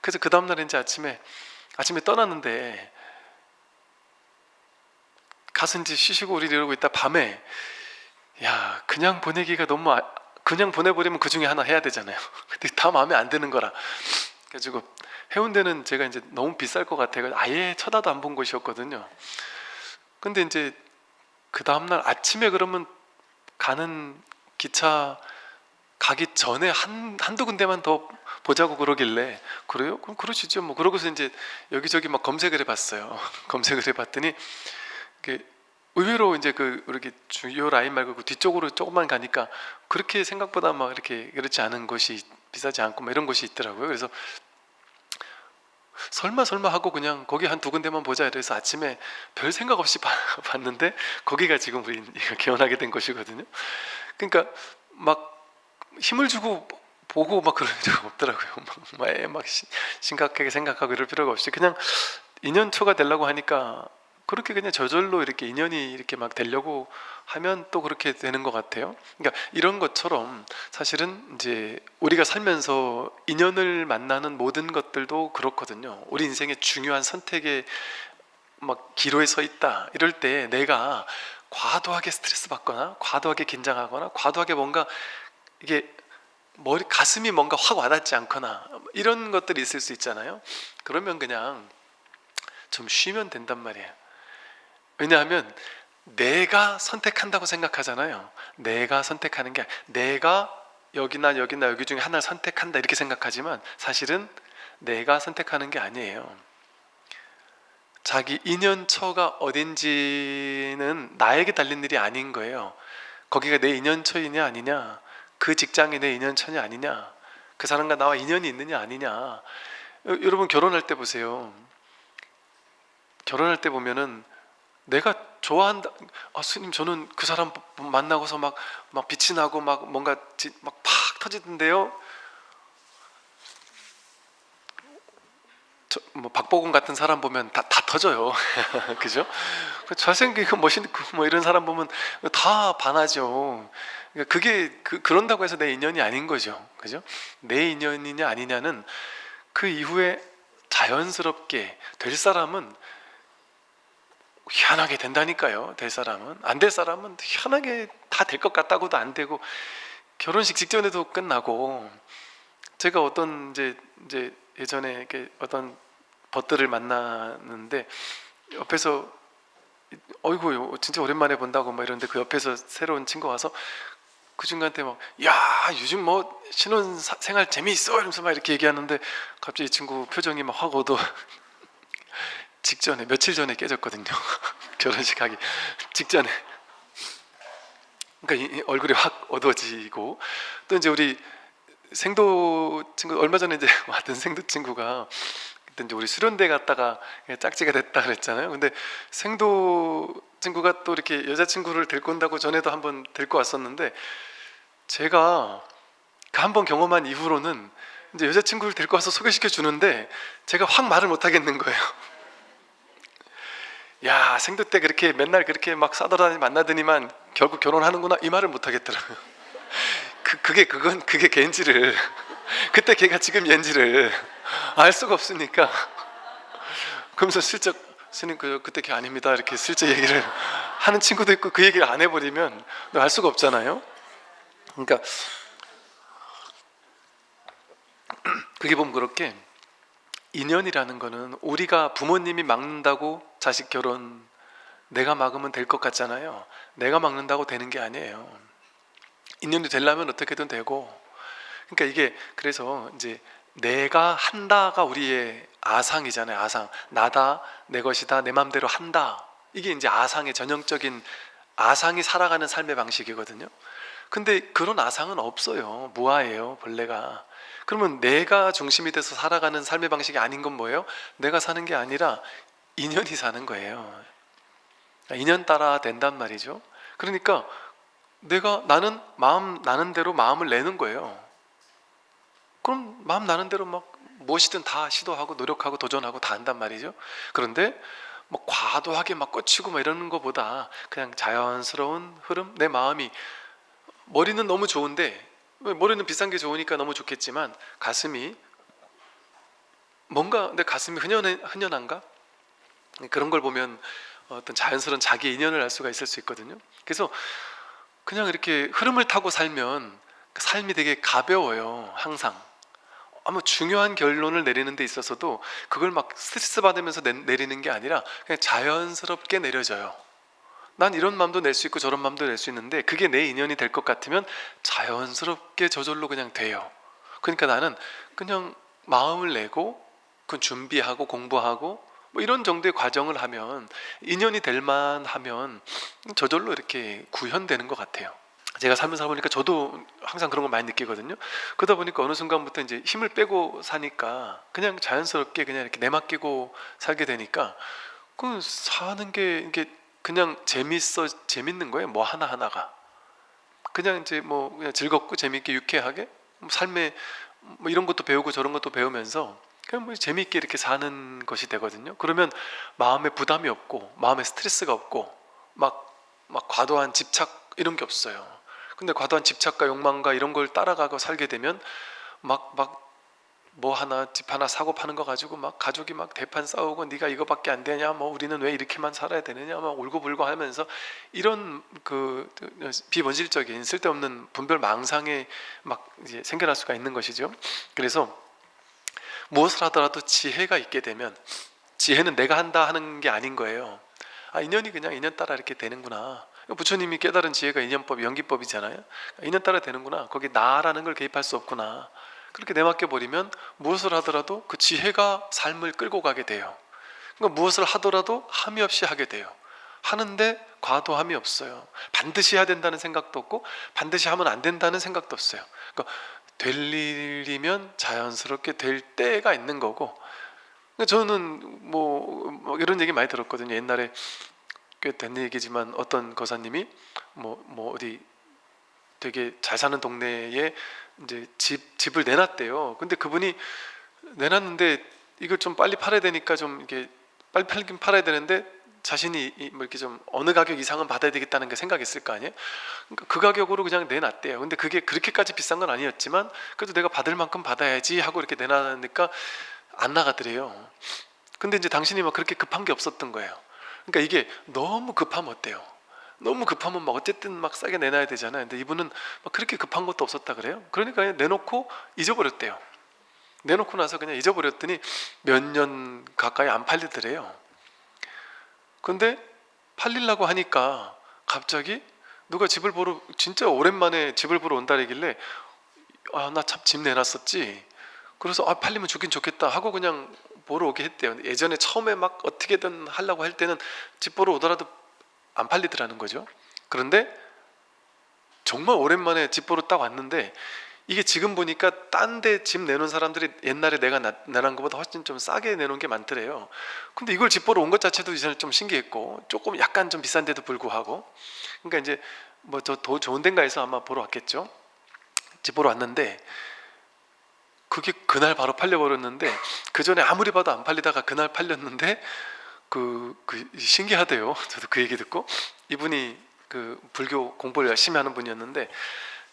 그래서 그 다음날 이제 아침에 떠났는데 가서 이제 쉬시고 우리 이러고 있다 밤에 야 그냥 보내기가 너무 그냥 보내버리면 그 중에 하나 해야 되잖아요. 근데 다 마음에 안 드는 거라 그래가지고 해운대는 제가 이제 너무 비쌀 것 같아요. 아예 쳐다도 안 본 곳이었거든요. 근데 이제 그 다음날 아침에 그러면 가는 기차 가기 전에 한두 군데만 더 보자고 그러길래 그래요? 그럼 그러시죠 뭐. 그러고서 이제 여기저기 막 검색을 해봤어요. 검색을 해봤더니 의외로 이제 이렇게 주요 라인 말고 그 뒤쪽으로 조금만 가니까 그렇게 생각보다 막 이렇게 그렇지 않은 곳이 비싸지 않고 뭐 이런 곳이 있더라고요. 그래서 설마 하고 그냥 거기 한 두 군데만 보자 이래서 아침에 별 생각 없이 봤는데 거기가 지금 우리 개원하게 된 곳이거든요. 그러니까 막 힘을 주고 보고 막 그럴 필요가 없더라고요. 막 심각하게 생각하고 이럴 필요가 없이 그냥 인연초가 되려고 하니까 그렇게 그냥 저절로 이렇게 인연이 이렇게 막 되려고 하면 또 그렇게 되는 것 같아요. 그러니까 이런 것처럼 사실은 이제 우리가 살면서 인연을 만나는 모든 것들도 그렇거든요. 우리 인생의 중요한 선택에 막 기로에 서 있다 이럴 때 내가 과도하게 스트레스 받거나 과도하게 긴장하거나 과도하게 뭔가 이게 머리 가슴이 뭔가 확 와닿지 않거나 이런 것들이 있을 수 있잖아요. 그러면 그냥 좀 쉬면 된단 말이에요. 왜냐하면 내가 선택한다고 생각하잖아요. 내가 선택하는 게 내가 여기나 여기나 여기 중에 하나를 선택한다 이렇게 생각하지만 사실은 내가 선택하는 게 아니에요. 자기 인연처가 어딘지는 나에게 달린 일이 아닌 거예요. 거기가 내 인연처이냐 아니냐, 그 직장이 내 인연처냐 아니냐, 그 사람과 나와 인연이 있느냐 아니냐. 여러분 결혼할 때 보세요. 결혼할 때 보면은 내가 좋아한다. 스님 저는 그 사람 만나고서 막 빛이 나고 막 뭔가 막 팍 터지던데요. 뭐 박보검 같은 사람 보면 다 터져요. 그죠? 잘생기고 멋있고 뭐 이런 사람 보면 다 반하죠. 그러니까 그게 그런다고 해서 내 인연이 아닌 거죠. 그죠? 내 인연이냐 아니냐는 그 이후에 자연스럽게 될 사람은 희한하게 된다니까요. 될 사람은. 안 될 사람은 희한하게 다 될 것 같다고도 안 되고 결혼식 직전에도 끝나고. 제가 어떤 이제 예전에 이렇게 어떤 벗들을 만나는데 옆에서 어이구 진짜 오랜만에 본다고 막 이러는데 그 옆에서 새로운 친구 와서 그 친구한테 막 야 요즘 뭐 신혼 생활 재미있어 이러면서 막 이렇게 얘기하는데 갑자기 이 친구 표정이 막 확 어두워. 직전에 며칠 전에 깨졌거든요. 결혼식 하기 직전에. 그러니까 이 얼굴이 확 어두워지고. 또 이제 우리 생도 친구 얼마 전에 이제 왔던 생도 친구가 그때 이제 우리 수련대 갔다가 짝지가 됐다 그랬잖아요. 근데 생도 친구가 또 이렇게 여자친구를 데리고 온다고 전에도 한번 데리고 왔었는데 제가 그 한 번 경험한 이후로는 이제 여자친구를 데리고 와서 소개시켜 주는데 제가 확 말을 못 하겠는 거예요. 야 생도 때 그렇게 맨날 그렇게 막 싸돌아다니 만나더니만 결국 결혼하는구나 이 말을 못 하겠더라고요. 그게 걔인지를 그때 걔가 지금 얘인지를 알 수가 없으니까 그러면서 슬쩍 스님 그때 걔 아닙니다 이렇게 슬쩍 얘기를 하는 친구도 있고 그 얘기를 안 해버리면 알 수가 없잖아요. 그러니까 그게 보면 그렇게 인연이라는 거는 우리가 부모님이 막는다고 자식 결혼 내가 막으면 될 것 같잖아요. 내가 막는다고 되는 게 아니에요. 인연이 되려면 어떻게든 되고. 그러니까 이게 그래서 이제 내가 한다가 우리의 아상이잖아요. 아상. 나다, 내 것이다, 내 맘대로 한다. 이게 이제 아상의 전형적인 아상이 살아가는 삶의 방식이거든요. 근데 그런 아상은 없어요. 무아예요, 본래가. 그러면 내가 중심이 돼서 살아가는 삶의 방식이 아닌 건 뭐예요? 내가 사는 게 아니라 인연이 사는 거예요. 인연 따라 된단 말이죠. 그러니까 나는 마음 나는 대로 마음을 내는 거예요. 그럼 마음 나는 대로 막 무엇이든 다 시도하고 노력하고 도전하고 다 한단 말이죠. 그런데 뭐 과도하게 막 꽂히고 막 이러는 것보다 그냥 자연스러운 흐름, 내 마음이 머리는 너무 좋은데 머리는 비싼 게 좋으니까 너무 좋겠지만 가슴이 뭔가 내 가슴이 흔연한가? 그런 걸 보면 어떤 자연스러운 자기 인연을 알 수가 있을 수 있거든요. 그래서 그냥 이렇게 흐름을 타고 살면 삶이 되게 가벼워요. 항상 아무 중요한 결론을 내리는 데 있어서도 그걸 막 스트레스 받으면서 내리는 게 아니라 그냥 자연스럽게 내려져요. 난 이런 마음도 낼 수 있고 저런 마음도 낼 수 있는데 그게 내 인연이 될 것 같으면 자연스럽게 저절로 그냥 돼요. 그러니까 나는 그냥 마음을 내고 그 준비하고 공부하고 뭐 이런 정도의 과정을 하면 인연이 될 만하면 저절로 이렇게 구현되는 것 같아요. 제가 살면서 보니까 저도 항상 그런 걸 많이 느끼거든요. 그러다 보니까 어느 순간부터 이제 힘을 빼고 사니까 그냥 자연스럽게 그냥 이렇게 내맡기고 살게 되니까 그 사는 게 이게 그냥 재밌는 거예요. 뭐 하나하나가 그냥 이제 뭐 그냥 즐겁고 재밌게 유쾌하게 삶에 뭐 이런 것도 배우고 저런 것도 배우면서 그냥 뭐 재미있게 이렇게 사는 것이 되거든요. 그러면 마음에 부담이 없고 마음에 스트레스가 없고 막 과도한 집착 이런 게 없어요. 근데 과도한 집착과 욕망과 이런 걸 따라가고 살게 되면 막 뭐 하나 집 하나 사고 파는 거 가지고 막 가족이 막 대판 싸우고 네가 이거밖에 안 되냐, 뭐 우리는 왜 이렇게만 살아야 되느냐, 막 울고불고 하면서 이런 그 비본질적인 쓸데없는 분별 망상에 막 이제 생겨날 수가 있는 것이죠. 그래서 무엇을 하더라도 지혜가 있게 되면, 지혜는 내가 한다 하는 게 아닌 거예요. 아, 인연이 그냥 인연 따라 이렇게 되는구나. 부처님이 깨달은 지혜가 인연법, 연기법이잖아요. 인연 따라 되는구나. 거기 나라는 걸 개입할 수 없구나. 그렇게 내맡겨 버리면 무엇을 하더라도 그 지혜가 삶을 끌고 가게 돼요. 그러니까 무엇을 하더라도 함이 없이 하게 돼요. 하는데 과도함이 없어요. 반드시 해야 된다는 생각도 없고 반드시 하면 안 된다는 생각도 없어요. 그러니까 될 일이면 자연스럽게 될 때가 있는 거고. 그러니까 저는 뭐 이런 얘기 많이 들었거든요. 옛날에 꽤 된 얘기지만 어떤 거사님이 뭐 어디 되게 잘 사는 동네에 이제 집을 내놨대요. 근데 그분이 내놨는데 이걸 좀 빨리 팔아야 되니까 좀 이게 빨리 팔긴 팔아야 되는데 자신이 뭐 이렇게 좀 어느 가격 이상은 받아야 되겠다는 게 생각했을 거 아니에요. 그러니까 그 가격으로 그냥 내놨대요. 근데 그게 그렇게까지 비싼 건 아니었지만 그래도 내가 받을 만큼 받아야지 하고 이렇게 내놨으니까 안 나가더래요. 근데 이제 당신이 막 그렇게 급한 게 없었던 거예요. 그러니까 이게 너무 급하면 어때요? 너무 급하면 막 어쨌든 막 싸게 내놔야 되잖아요. 근데 이분은 막 그렇게 급한 것도 없었다 그래요. 그러니까 그냥 내놓고 잊어버렸대요. 내놓고 나서 그냥 잊어버렸더니 몇 년 가까이 안 팔리더래요. 근데 팔리려고 하니까 갑자기 누가 집을 보러, 진짜 오랜만에 집을 보러 온다길래 아, 나 참 집 내놨었지. 그래서 아, 팔리면 좋긴 좋겠다 하고 그냥 보러 오게 했대요. 예전에 처음에 막 어떻게든 하려고 할 때는 집 보러 오더라도 안 팔리더라는 거죠. 그런데 정말 오랜만에 집 보러 딱 왔는데 이게 지금 보니까 딴 데 집 내놓은 사람들이 옛날에 내가 내놓은 것보다 훨씬 좀 싸게 내놓은 게 많더래요. 근데 이걸 집 보러 온 것 자체도 이제는 좀 신기했고 조금 약간 좀 비싼데도 불구하고, 그러니까 이제 뭐 더 좋은 데인가에서 아마 보러 왔겠죠. 집 보러 왔는데 그게 그날 바로 팔려버렸는데, 그 전에 아무리 봐도 안 팔리다가 그날 팔렸는데 그 신기하대요. 저도 그 얘기 듣고, 이분이 그 불교 공부를 열심히 하는 분이었는데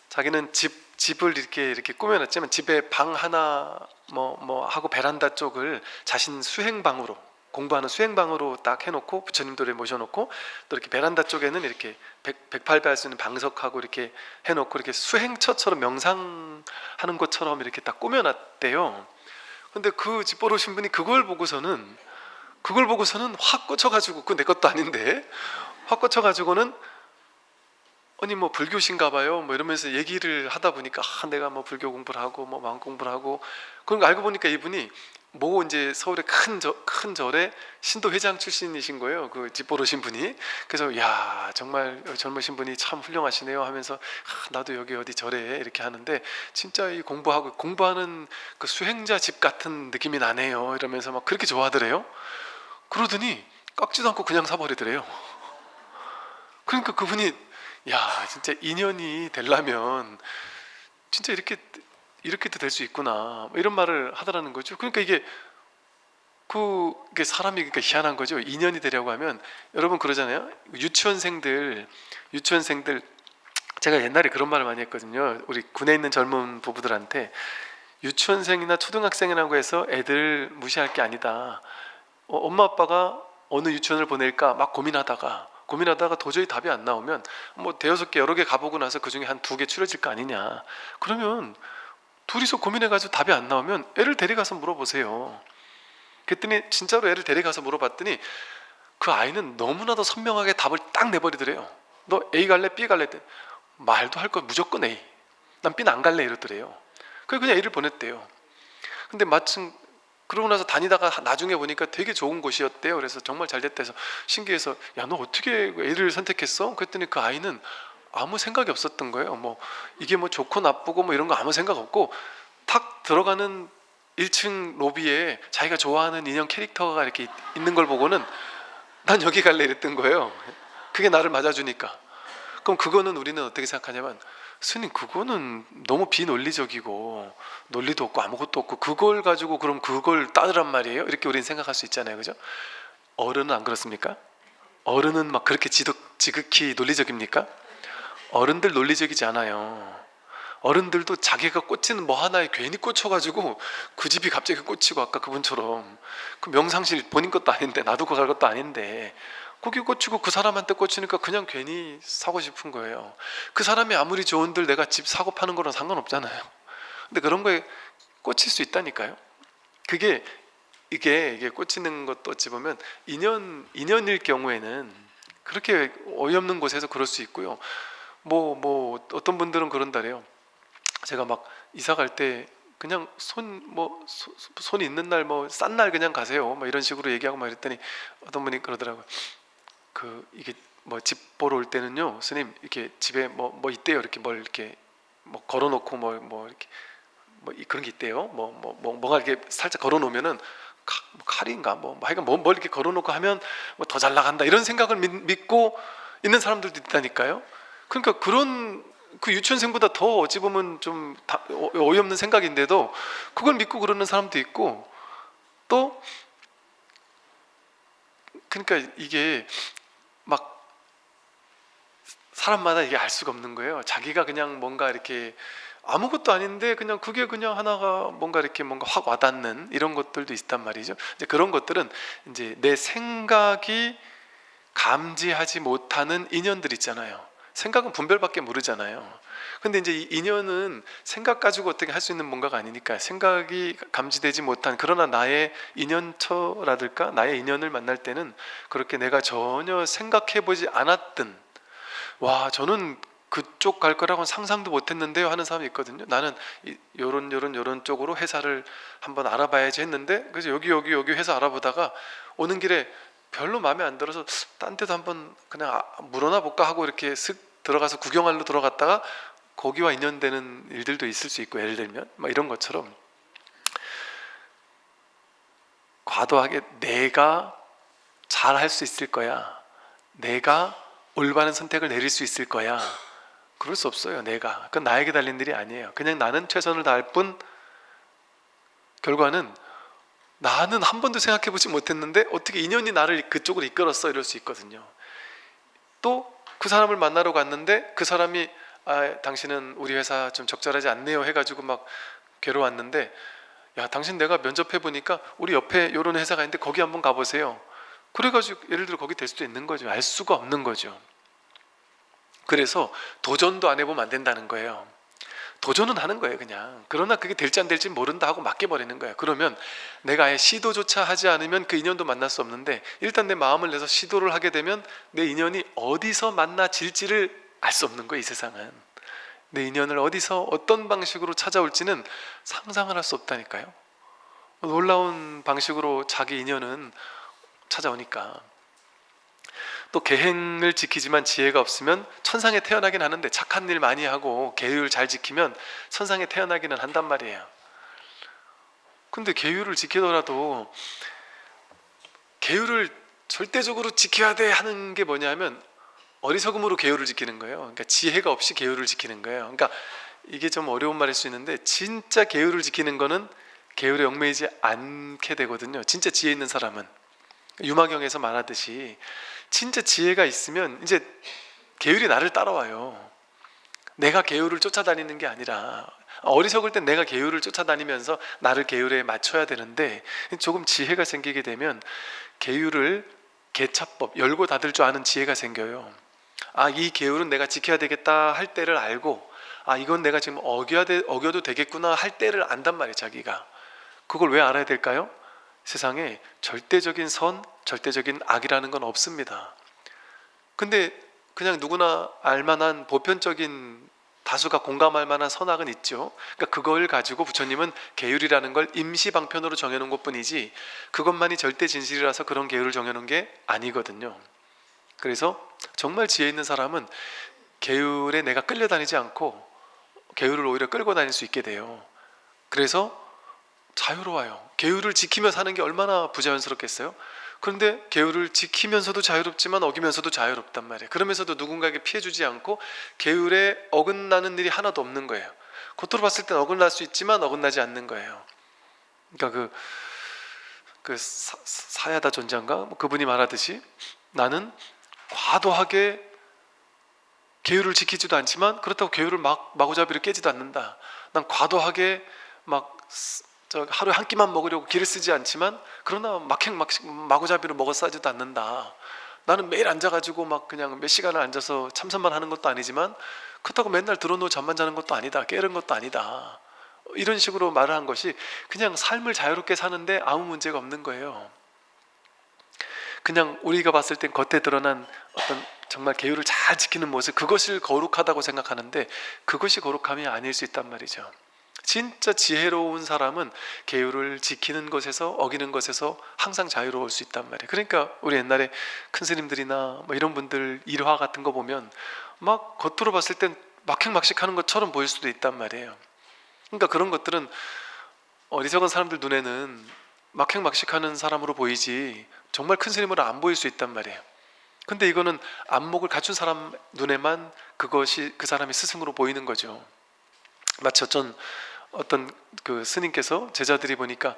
자기는 집을 이렇게 꾸며놨지만 집에 방 하나 뭐 하고 베란다 쪽을 자신 수행방으로, 공부하는 수행방으로 딱 해놓고 부처님들을 모셔놓고 또 이렇게 베란다 쪽에는 이렇게 108배 할 수 있는 방석하고 이렇게 해놓고 이렇게 수행처처럼 명상하는 것처럼 이렇게 딱 꾸며놨대요. 근데 그 집 보러 오신 분이 그걸 보고서는 확 꽂혀가지고, 그 내 것도 아닌데 확 꽂혀가지고는 아니 뭐 불교신가 봐요 뭐 이러면서 얘기를 하다 보니까 아, 내가 뭐 불교 공부를 하고 뭐 마음 공부를 하고, 그런 거 알고 보니까 이분이 뭐 이제 서울의 큰 절의 신도 회장 출신이신 거예요. 그 집 보러 오신 분이. 그래서 야, 정말 젊으신 분이 참 훌륭하시네요 하면서 아, 나도 여기 어디 절에 이렇게 하는데 진짜 이 공부하는 그 수행자 집 같은 느낌이 나네요 이러면서 막 그렇게 좋아하더래요. 그러더니 깎지도 않고 그냥 사버리더래요. 그러니까 그분이 야, 진짜 인연이 되려면 진짜 이렇게도 될 수 있구나, 뭐 이런 말을 하더라는 거죠. 그러니까 이게 사람이 그러니까 희한한 거죠. 인연이 되려고 하면, 여러분 그러잖아요. 유치원생들 제가 옛날에 그런 말을 많이 했거든요. 우리 군에 있는 젊은 부부들한테 유치원생이나 초등학생이라고 해서 애들 무시할 게 아니다. 엄마 아빠가 어느 유치원을 보낼까 막 고민하다가 도저히 답이 안 나오면 뭐 대여섯 개 여러 개 가보고 나서 그 중에 한 두 개 추려질 거 아니냐. 그러면 둘이서 고민해가지고 답이 안 나오면 애를 데려가서 물어보세요. 그랬더니 진짜로 애를 데려가서 물어봤더니 그 아이는 너무나도 선명하게 답을 딱 내버리더래요. 너 A 갈래? B 갈래? 말도 할 거 무조건 A. 난 B는 안 갈래 이러더래요. 그래서 그냥 A를 보냈대요. 근데 마침 그러고 나서 다니다가 나중에 보니까 되게 좋은 곳이었대요. 그래서 정말 잘 됐다 해서 신기해서 야, 너 어떻게 A를 선택했어? 그랬더니 그 아이는 아무 생각이 없었던 거예요. 뭐 이게 뭐 좋고 나쁘고 뭐 이런 거 아무 생각 없고 탁 들어가는 1층 로비에 자기가 좋아하는 인형 캐릭터가 이렇게 있는 걸 보고는 난 여기 갈래 이랬던 거예요. 그게 나를 맞아주니까. 그럼 그거는 우리는 어떻게 생각하냐면 스님, 그거는 너무 비논리적이고 논리도 없고 아무것도 없고 그걸 가지고 그럼 그걸 따르란 말이에요? 이렇게 우리는 생각할 수 있잖아요, 그죠? 어른은 안 그렇습니까? 어른은 막 그렇게 지극히 논리적입니까? 어른들 논리적이지 않아요. 어른들도 자기가 꽂히는 뭐 하나에 괜히 꽂혀가지고 그 집이 갑자기 꽂히고, 아까 그분처럼 그 명상실 본인 것도 아닌데 놔두고 갈 것도 아닌데 거기 꽂히고 그 사람한테 꽂히니까 그냥 괜히 사고 싶은 거예요. 그 사람이 아무리 좋은들 내가 집 사고 파는 거랑 상관없잖아요. 근데 그런 거에 꽂힐 수 있다니까요. 그게 이게 꽂히는 것도 어찌 보면 인연일 경우에는 그렇게 어이없는 곳에서 그럴 수 있고요. 뭐 어떤 분들은 그런다래요. 제가 막 이사 갈 때 그냥 손이 있는 날, 뭐 싼 날 그냥 가세요, 뭐 이런 식으로 얘기하고 막 이랬더니 어떤 분이 그러더라고요. 이게 뭐 집 보러 올 때는요, 스님, 이렇게 집에 뭐 있대요. 이렇게 뭘 이렇게 뭐 걸어놓고 뭐 이렇게 그런 게 있대요. 뭐가 이렇게 살짝 걸어놓으면은 뭐 칼인가 하여간 뭘 이렇게 걸어놓고 하면 뭐 더 잘 나간다, 이런 생각을 믿고 있는 사람들도 있다니까요. 그러니까 그런 그 유치원생보다 더 어찌 보면 좀 어이없는 생각인데도 그걸 믿고 그러는 사람도 있고, 또 그러니까 이게 막 사람마다 이게 알 수가 없는 거예요. 자기가 그냥 뭔가 이렇게 아무것도 아닌데 그냥 그게 그냥 하나가 뭔가 이렇게 뭔가 확 와닿는 이런 것들도 있단 말이죠. 이제 그런 것들은 이제 내 생각이 감지하지 못하는 인연들 있잖아요. 생각은 분별밖에 모르잖아요. 근데 이제 이 인연은 생각 가지고 어떻게 할 수 있는 뭔가가 아니니까, 생각이 감지되지 못한 그러나 나의 인연처라든가 나의 인연을 만날 때는 그렇게 내가 전혀 생각해보지 않았던, 와 저는 그쪽 갈 거라고는 상상도 못했는데요 하는 사람이 있거든요. 나는 요런 쪽으로 회사를 한번 알아봐야지 했는데, 그래서 여기 회사 알아보다가 오는 길에 별로 마음에 안 들어서 딴 데도 한번 그냥 물어나 볼까 하고 이렇게 슥 들어가서 구경하러 들어갔다가 거기와 인연되는 일들도 있을 수 있고, 예를 들면 이런 것처럼 과도하게 내가 잘 할 수 있을 거야, 내가 올바른 선택을 내릴 수 있을 거야, 그럴 수 없어요. 그건 나에게 달린 일이 아니에요. 그냥 나는 최선을 다할 뿐, 결과는 나는 한 번도 생각해보지 못했는데 어떻게 인연이 나를 그쪽으로 이끌었어, 이럴 수 있거든요. 또 그 사람을 만나러 갔는데 그 사람이 당신은 우리 회사 좀 적절하지 않네요 해가지고 막 괴로웠는데, 야 당신 내가 면접해보니까 우리 옆에 이런 회사가 있는데 거기 한번 가보세요, 그래가지고 예를 들어 거기 될 수도 있는 거죠. 알 수가 없는 거죠. 그래서 도전도 안 해보면 안 된다는 거예요. 도전은 하는 거예요 그냥. 그러나 그게 될지 안 될지 모른다 하고 맡겨버리는 거예요. 그러면 내가 아예 시도조차 하지 않으면 그 인연도 만날 수 없는데, 일단 내 마음을 내서 시도를 하게 되면 내 인연이 어디서 만나질지를 알 수 없는 거예요. 이 세상은 내 인연을 어디서 어떤 방식으로 찾아올지는 상상을 할 수 없다니까요. 놀라운 방식으로 자기 인연은 찾아오니까. 또 계행을 지키지만 지혜가 없으면 천상에 태어나긴 하는데, 착한 일 많이 하고 계율 잘 지키면 천상에 태어나기는 한단 말이에요. 근데 계율을 지키더라도 계율을 절대적으로 지켜야 돼 하는 게 뭐냐면 어리석음으로 계율을 지키는 거예요. 그러니까 지혜가 없이 계율을 지키는 거예요. 그러니까 이게 좀 어려운 말일 수 있는데, 진짜 계율을 지키는 거는 계율에 얽매이지 않게 되거든요. 진짜 지혜 있는 사람은 유마경에서 말하듯이 진짜 지혜가 있으면 이제 계율이 나를 따라와요. 내가 계율을 쫓아다니는 게 아니라, 어리석을 땐 내가 계율을 쫓아다니면서 나를 계율에 맞춰야 되는데, 조금 지혜가 생기게 되면 계율을 개차법 열고 닫을 줄 아는 지혜가 생겨요. 이 계율은 내가 지켜야 되겠다 할 때를 알고, 이건 내가 지금 어겨도 되겠구나 할 때를 안단 말이에요. 자기가 그걸 왜 알아야 될까요? 세상에 절대적인 선, 절대적인 악이라는 건 없습니다. 근데 그냥 누구나 알만한 보편적인, 다수가 공감할 만한 선악은 있죠. 그러니까 그걸 가지고 부처님은 계율이라는 걸 임시방편으로 정해놓은 것뿐이지 그것만이 절대 진실이라서 그런 계율을 정해놓은 게 아니거든요. 그래서 정말 지혜 있는 사람은 계율에 내가 끌려다니지 않고 계율을 오히려 끌고 다닐 수 있게 돼요. 그래서 자유로워요. 계율을 지키며 사는 게 얼마나 부자연스럽겠어요? 그런데 계율을 지키면서도 자유롭지만 어기면서도 자유롭단 말이에요. 그러면서도 누군가에게 피해주지 않고 계율에 어긋나는 일이 하나도 없는 거예요. 겉으로 봤을 땐 어긋날 수 있지만 어긋나지 않는 거예요. 그러니까 그 사야다 존자인가? 뭐 그분이 말하듯이 나는 과도하게 계율을 지키지도 않지만 그렇다고 계율을 마구잡이로 깨지도 않는다. 난 과도하게 막 하루에 한 끼만 먹으려고 기를 쓰지 않지만 그러나 마구잡이로 먹어 싸지도 않는다. 나는 매일 앉아가지고 막 그냥 몇 시간을 앉아서 참선만 하는 것도 아니지만 그렇다고 맨날 들어놓고 잠만 자는 것도 아니다. 깨는 것도 아니다. 이런 식으로 말을 한 것이 그냥 삶을 자유롭게 사는데 아무 문제가 없는 거예요. 그냥 우리가 봤을 땐 겉에 드러난 어떤 정말 계율을 잘 지키는 모습, 그것을 거룩하다고 생각하는데 그것이 거룩함이 아닐 수 있단 말이죠. 진짜 지혜로운 사람은 계율을 지키는 것에서 어기는 것에서 항상 자유로울 수 있단 말이에요. 그러니까 우리 옛날에 큰 스님들이나 뭐 이런 분들 일화 같은 거 보면 막 겉으로 봤을 땐 막행막식하는 것처럼 보일 수도 있단 말이에요. 그러니까 그런 것들은 어리석은 사람들 눈에는 막행막식하는 사람으로 보이지 정말 큰 스님으로 안 보일 수 있단 말이에요. 근데 이거는 안목을 갖춘 사람 눈에만 그것이 그 사람이 스승으로 보이는 거죠. 마치 어떤 그 스님께서 제자들이 보니까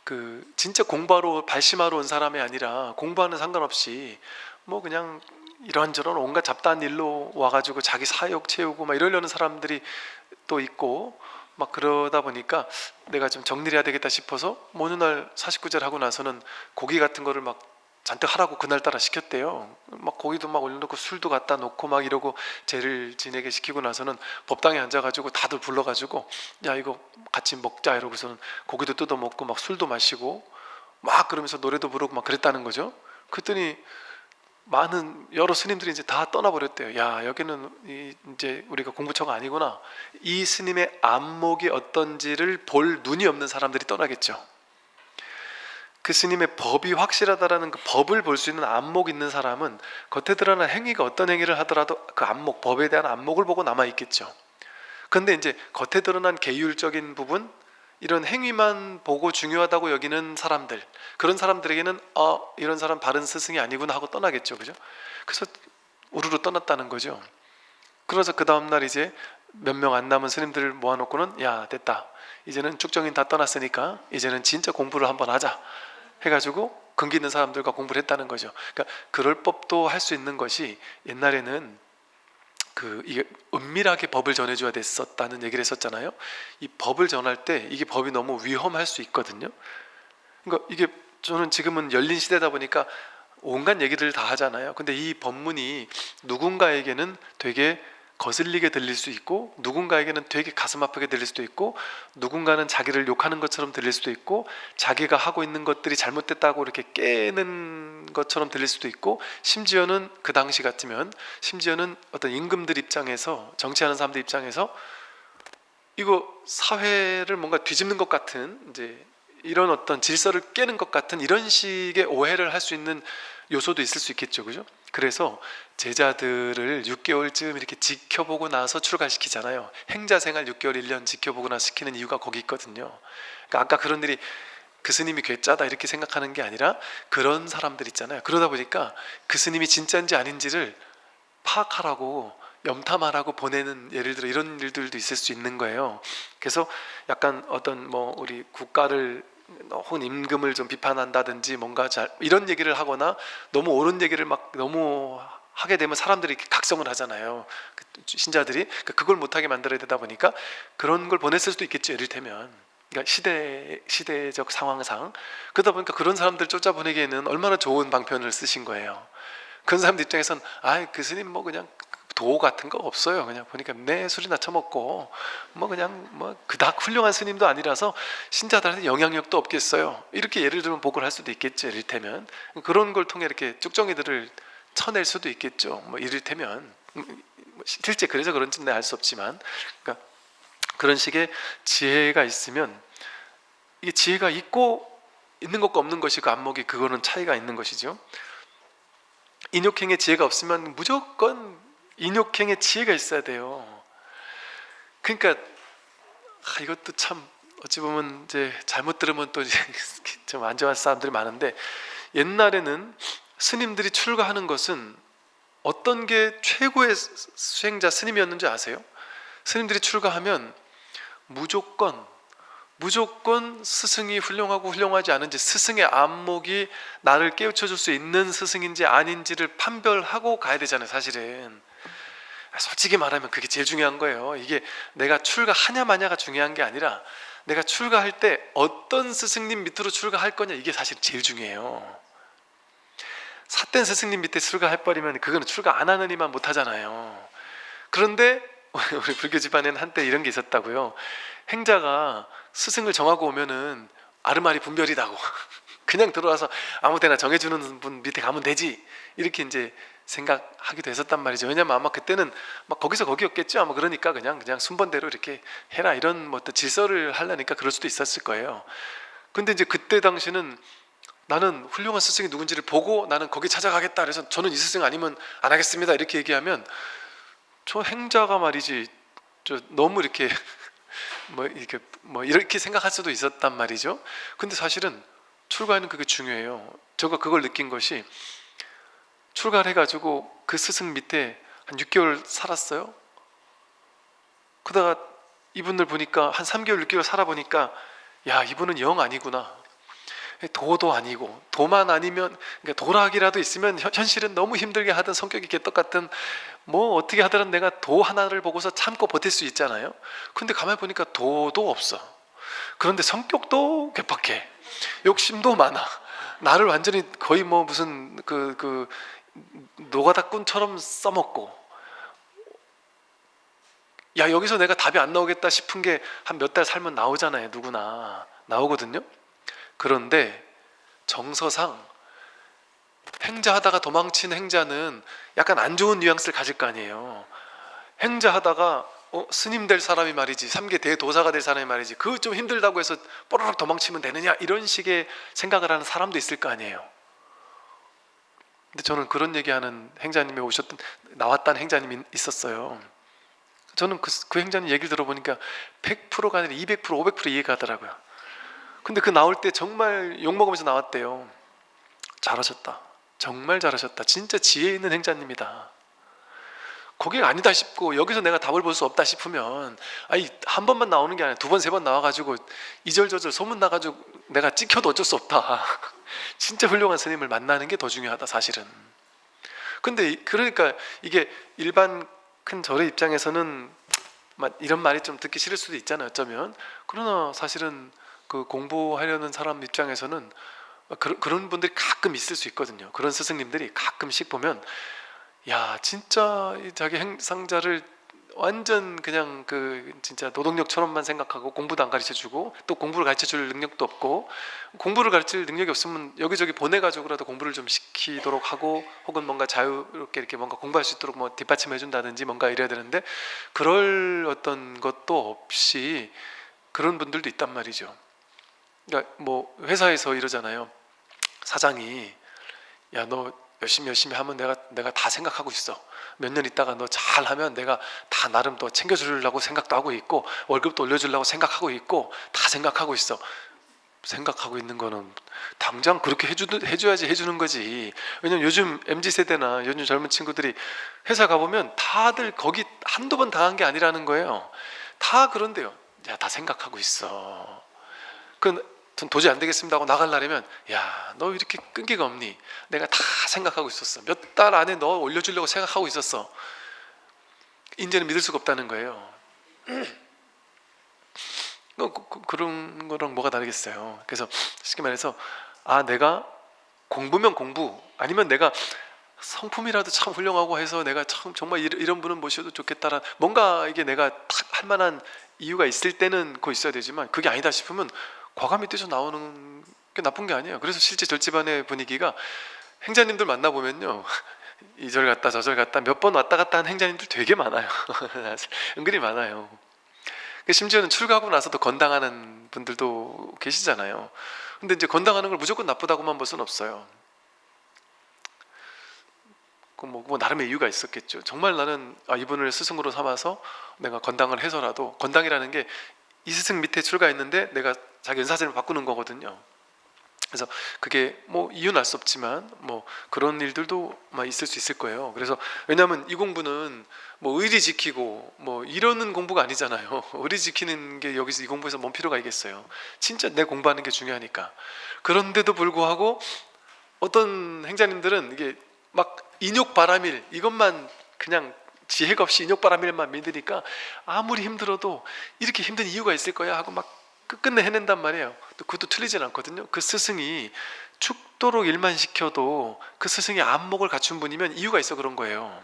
그 진짜 공부하러 발심하러 온 사람이 아니라 공부하는 상관없이 뭐 그냥 이런저런 온갖 잡다한 일로 와가지고 자기 사욕 채우고 막 이러려는 사람들이 또 있고 막 그러다 보니까 내가 좀 정리를 해야 되겠다 싶어서 뭐 어느 날 49제를 하고 나서는 고기 같은 거를 막 잔뜩 하라고 그날따라 시켰대요. 막 고기도 막 올려놓고 술도 갖다 놓고 막 이러고 제를 지내게 시키고 나서는 법당에 앉아가지고 다들 불러가지고 야 이거 같이 먹자 이러고서는 고기도 뜯어 먹고 막 술도 마시고 막 그러면서 노래도 부르고 막 그랬다는 거죠. 그랬더니 많은 여러 스님들이 이제 다 떠나버렸대요. 야 여기는 이제 우리가 공부처가 아니구나. 이 스님의 안목이 어떤지를 볼 눈이 없는 사람들이 떠나겠죠. 그 스님의 법이 확실하다라는 그 법을 볼 수 있는 안목 있는 사람은 겉에 드러난 행위가 어떤 행위를 하더라도 그 안목, 법에 대한 안목을 보고 남아있겠죠. 그런데 이제 겉에 드러난 계율적인 부분, 이런 행위만 보고 중요하다고 여기는 사람들, 그런 사람들에게는 이런 사람 바른 스승이 아니구나 하고 떠나겠죠. 그죠? 그래서 우르르 떠났다는 거죠. 그래서 그 다음날 이제 몇 명 안 남은 스님들을 모아놓고는 야 됐다. 이제는 쭉정인 다 떠났으니까 이제는 진짜 공부를 한번 하자 해가지고 근기 있는 사람들과 공부를 했다는 거죠. 그러니까 그럴 법도 할 수 있는 것이 옛날에는 이게 은밀하게 법을 전해줘야 됐었다는 얘기를 했었잖아요. 이 법을 전할 때 이게 법이 너무 위험할 수 있거든요. 그러니까 이게 저는 지금은 열린 시대다 보니까 온갖 얘기를 다 하잖아요. 근데 이 법문이 누군가에게는 되게 거슬리게 들릴 수 있고 누군가에게는 되게 가슴 아프게 들릴 수도 있고 누군가는 자기를 욕하는 것처럼 들릴 수도 있고 자기가 하고 있는 것들이 잘못됐다고 이렇게 깨는 것처럼 들릴 수도 있고 심지어는 그 당시 같으면 심지어는 어떤 임금들 입장에서 정치하는 사람들 입장에서 이거 사회를 뭔가 뒤집는 것 같은 이제 이런 어떤 질서를 깨는 것 같은 이런 식의 오해를 할 수 있는 요소도 있을 수 있겠죠. 그죠? 그래서 제자들을 6개월쯤 이렇게 지켜보고 나서 출가시키잖아요. 행자생활 6개월 1년 지켜보고 나서 시키는 이유가 거기 있거든요. 그러니까 아까 그런 일이 그 스님이 괴짜다 이렇게 생각하는 게 아니라 그런 사람들 있잖아요. 그러다 보니까 그 스님이 진짜인지 아닌지를 파악하라고 염탐하라고 보내는 예를 들어 이런 일들도 있을 수 있는 거예요. 그래서 약간 어떤 뭐 우리 국가를 혹은 임금을 좀 비판한다든지 뭔가 이런 얘기를 하거나 너무 옳은 얘기를 막 너무 하게 되면 사람들이 각성을 하잖아요. 신자들이 그걸 못하게 만들어야 되다 보니까 그런 걸 보냈을 수도 있겠죠. 이를테면 그러니까 시대적 상황상 그러다 보니까 그런 사람들 쫓아보내기에는 얼마나 좋은 방편을 쓰신 거예요. 그런 사람들 입장에선 그 스님 뭐 그냥 도 같은 거 없어요. 그냥 보니까 내 술이나 처먹고 뭐 그냥 뭐 그닥 훌륭한 스님도 아니라서 신자들한테 영향력도 없겠어요. 이렇게 예를 들면 복을 할 수도 있겠죠. 이를테면 그런 걸 통해 이렇게 쭉정이들을 쳐낼 수도 있겠죠. 뭐 이를테면 실제 그래서 그런지는 알 수 없지만 그러니까 그런 식의 지혜가 있으면 이게 지혜가 있고 있는 것과 없는 것이 그 안목이 그거는 차이가 있는 것이죠. 인욕행의 지혜가 없으면 무조건 인욕행의 지혜가 있어야 돼요. 그러니까 이것도 참 어찌 보면 이제 잘못 들으면 또 좀 안 좋아할 사람들이 많은데 옛날에는 스님들이 출가하는 것은 어떤 게 최고의 수행자 스님이었는지 아세요? 스님들이 출가하면 무조건 스승이 훌륭하고 훌륭하지 않은지, 스승의 안목이 나를 깨우쳐줄 수 있는 스승인지 아닌지를 판별하고 가야 되잖아요. 사실은 솔직히 말하면 그게 제일 중요한 거예요. 이게 내가 출가하냐 마냐가 중요한 게 아니라 내가 출가할 때 어떤 스승님 밑으로 출가할 거냐, 이게 사실 제일 중요해요. 삿된 스승님 밑에 출가해버리면 그거는 출가 안 하는 이만 못하잖아요. 그런데 우리 불교 집안에는 한때 이런 게 있었다고요. 행자가 스승을 정하고 오면은 아르마리 분별이다고 그냥 들어와서 아무 데나 정해주는 분 밑에 가면 되지, 이렇게 이제 생각하기도 했었단 말이죠. 왜냐면 아마 그때는 막 거기서 거기였겠죠. 아마 그러니까 그냥 순번대로 이렇게 해라, 이런 뭐 어떤 질서를 하려니까 그럴 수도 있었을 거예요. 근데 이제 그때 당시는 나는 훌륭한 스승이 누군지를 보고 나는 거기 찾아가겠다, 그래서 저는 이 스승 아니면 안 하겠습니다, 이렇게 얘기하면 저 행자가 말이지 저 너무 이렇게 이렇게 생각할 수도 있었단 말이죠. 근데 사실은 출가에는 그게 중요해요. 제가 그걸 느낀 것이, 출가를 해가지고 그 스승 밑에 한 6개월 살았어요. 그러다가 이분들 보니까 한 3개월 6개월 살아보니까 야, 이분은 영 아니구나, 도도 아니고, 도만 아니면, 그러니까 도락이라도 있으면 현실은 너무 힘들게 하던, 성격이 개떡 같은, 뭐 어떻게 하더라도 내가 도 하나를 보고서 참고 버틸 수 있잖아요. 근데 가만히 보니까 도도 없어. 그런데 성격도 괴팍해, 욕심도 많아, 나를 완전히 거의 뭐 무슨 노가다꾼처럼 써먹고, 야, 여기서 내가 답이 안 나오겠다 싶은 게 한 몇 달 살면 나오잖아요. 누구나 나오거든요. 그런데 정서상 행자하다가 도망친 행자는 약간 안 좋은 뉘앙스를 가질 거 아니에요. 행자하다가 스님 될 사람이 말이지, 3계 대도사가 될 사람이 말이지, 그거 좀 힘들다고 해서 뽀로록 도망치면 되느냐, 이런 식의 생각을 하는 사람도 있을 거 아니에요. 근데 저는 그런 얘기하는 행자님이 나왔다는 행자님이 있었어요. 저는 그 행자님 얘기를 들어보니까 100%가 아니라 200%, 500% 이해가 가더라고요. 근데 그 나올 때 정말 욕먹으면서 나왔대요. 잘하셨다, 정말 잘하셨다, 진짜 지혜 있는 행자님이다. 거기가 아니다 싶고 여기서 내가 답을 볼 수 없다 싶으면, 아니 한 번만 나오는 게 아니라 두 번, 세 번 나와가지고 이절저절 소문 나가지고 내가 찍혀도 어쩔 수 없다. 진짜 훌륭한 스님을 만나는 게 더 중요하다, 사실은. 근데 그러니까 이게 일반 큰 절의 입장에서는 이런 말이 좀 듣기 싫을 수도 있잖아요, 어쩌면. 그러나 사실은 그 공부하려는 사람 입장에서는 그런 분들이 가끔 있을 수 있거든요. 그런 스승님들이 가끔씩 보면, 야, 진짜 자기 행상자를 완전 그냥 진짜 노동력처럼만 생각하고 공부도 안 가르쳐주고, 또 공부를 가르쳐줄 능력도 없고, 공부를 가르칠 능력이 없으면 여기저기 보내가지고라도 공부를 좀 시키도록 하고, 혹은 뭔가 자유롭게 이렇게 뭔가 공부할 수 있도록 뭐 뒷받침해 준다든지 뭔가 이래야 되는데, 그럴 어떤 것도 없이 그런 분들도 있단 말이죠. 그러니까 뭐 회사에서 이러잖아요. 사장이, 야, 너 열심히 하면 내가 다 생각하고 있어. 몇 년 있다가 너 잘하면 내가 다 나름 또 챙겨주려고 생각도 하고 있고, 월급도 올려주려고 생각하고 있고, 다 생각하고 있어. 생각하고 있는 거는 당장 그렇게 해줘야지 해주는 거지. 왜냐면 요즘 MZ세대나 요즘 젊은 친구들이 회사 가보면 다들 거기 한두 번 당한 게 아니라는 거예요. 다 그런데요. 야, 다 생각하고 있어. 전 도저히 안 되겠습니다 하고 나가려면, 야, 너 이렇게 끈기가 없니? 내가 다 생각하고 있었어. 몇 달 안에 너 올려주려고 생각하고 있었어. 이제는 믿을 수가 없다는 거예요. 그런 거랑 뭐가 다르겠어요. 그래서 쉽게 말해서, 내가 공부면 공부, 아니면 내가 성품이라도 참 훌륭하고 해서 내가 참 정말 이런 분은 모셔도 좋겠다라, 뭔가 이게 내가 딱 할 만한 이유가 있을 때는 그거 있어야 되지만, 그게 아니다 싶으면 과감히 뛰쳐나오는 게 나쁜 게 아니에요. 그래서 실제 절집안의 분위기가, 행자님들 만나보면요, 이 절 갔다 저 절 갔다 몇 번 왔다 갔다 한 행자님들 되게 많아요. 은근히 많아요. 심지어는 출가하고 나서도 건당하는 분들도 계시잖아요. 근데 이제 건당하는 걸 무조건 나쁘다고만 볼 수는 없어요. 뭐 나름의 이유가 있었겠죠. 정말 나는 이분을 스승으로 삼아서 내가 건당을 해서라도, 건당이라는 게 이 스승 밑에 출가했는데 내가 자기 은사생을 바꾸는 거거든요. 그래서 그게 뭐 이유는 알 수 없지만 뭐 그런 일들도 막 있을 수 있을 거예요. 그래서 왜냐하면 이 공부는 뭐 의리 지키고 뭐 이러는 공부가 아니잖아요. 의리 지키는 게 여기서 이 공부에서 뭔 필요가 있겠어요. 진짜 내 공부하는 게 중요하니까. 그런데도 불구하고 어떤 행자님들은 이게 막 인욕바람일 이것만 그냥 지혜가 없이 인욕바람일만 믿으니까 아무리 힘들어도 이렇게 힘든 이유가 있을 거야 하고 막 끝끝내 해낸단 말이에요. 또 그것도 틀리진 않거든요. 그 스승이 죽도록 일만 시켜도 그 스승이 안목을 갖춘 분이면 이유가 있어 그런 거예요.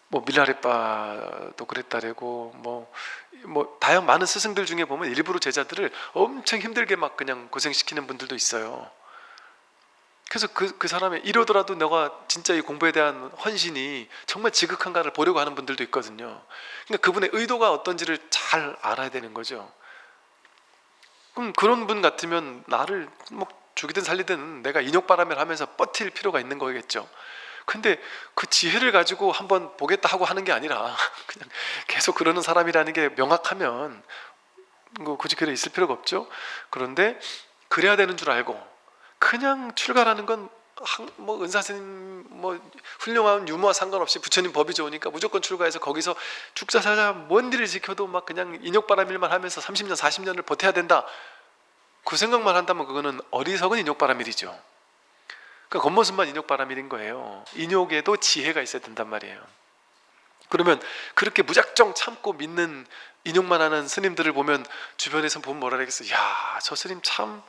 뭐 밀라레빠도 그랬다래고 뭐 다양 많은 스승들 중에 보면 일부러 제자들을 엄청 힘들게 막 그냥 고생시키는 분들도 있어요. 그래서 그 사람이 이러더라도 너가 진짜 이 공부에 대한 헌신이 정말 지극한가를 보려고 하는 분들도 있거든요. 그러니까 그분의 의도가 어떤지를 잘 알아야 되는 거죠. 그럼 그런 분 같으면 나를 뭐 죽이든 살리든 내가 인욕바람을 하면서 버틸 필요가 있는 거겠죠. 근데 그 지혜를 가지고 한번 보겠다 하고 하는 게 아니라 그냥 계속 그러는 사람이라는 게 명확하면 뭐 굳이 그래 있을 필요가 없죠. 그런데 그래야 되는 줄 알고 그냥 출가라는 건 뭐 은사스님 뭐 훌륭한 유무와 상관없이 부처님 법이 좋으니까 무조건 출가해서 거기서 죽자 살자 뭔 일을 지켜도 막 그냥 인욕바람일만 하면서 30년 40년을 버텨야 된다 그 생각만 한다면 그거는 어리석은 인욕바람일이죠. 그러니까 겉모습만 인욕바람일인 거예요. 인욕에도 지혜가 있어야 된단 말이에요. 그러면 그렇게 무작정 참고 믿는 인욕만 하는 스님들을 보면 주변에서 보면 뭐라 그러겠어요. 야, 저 스님 참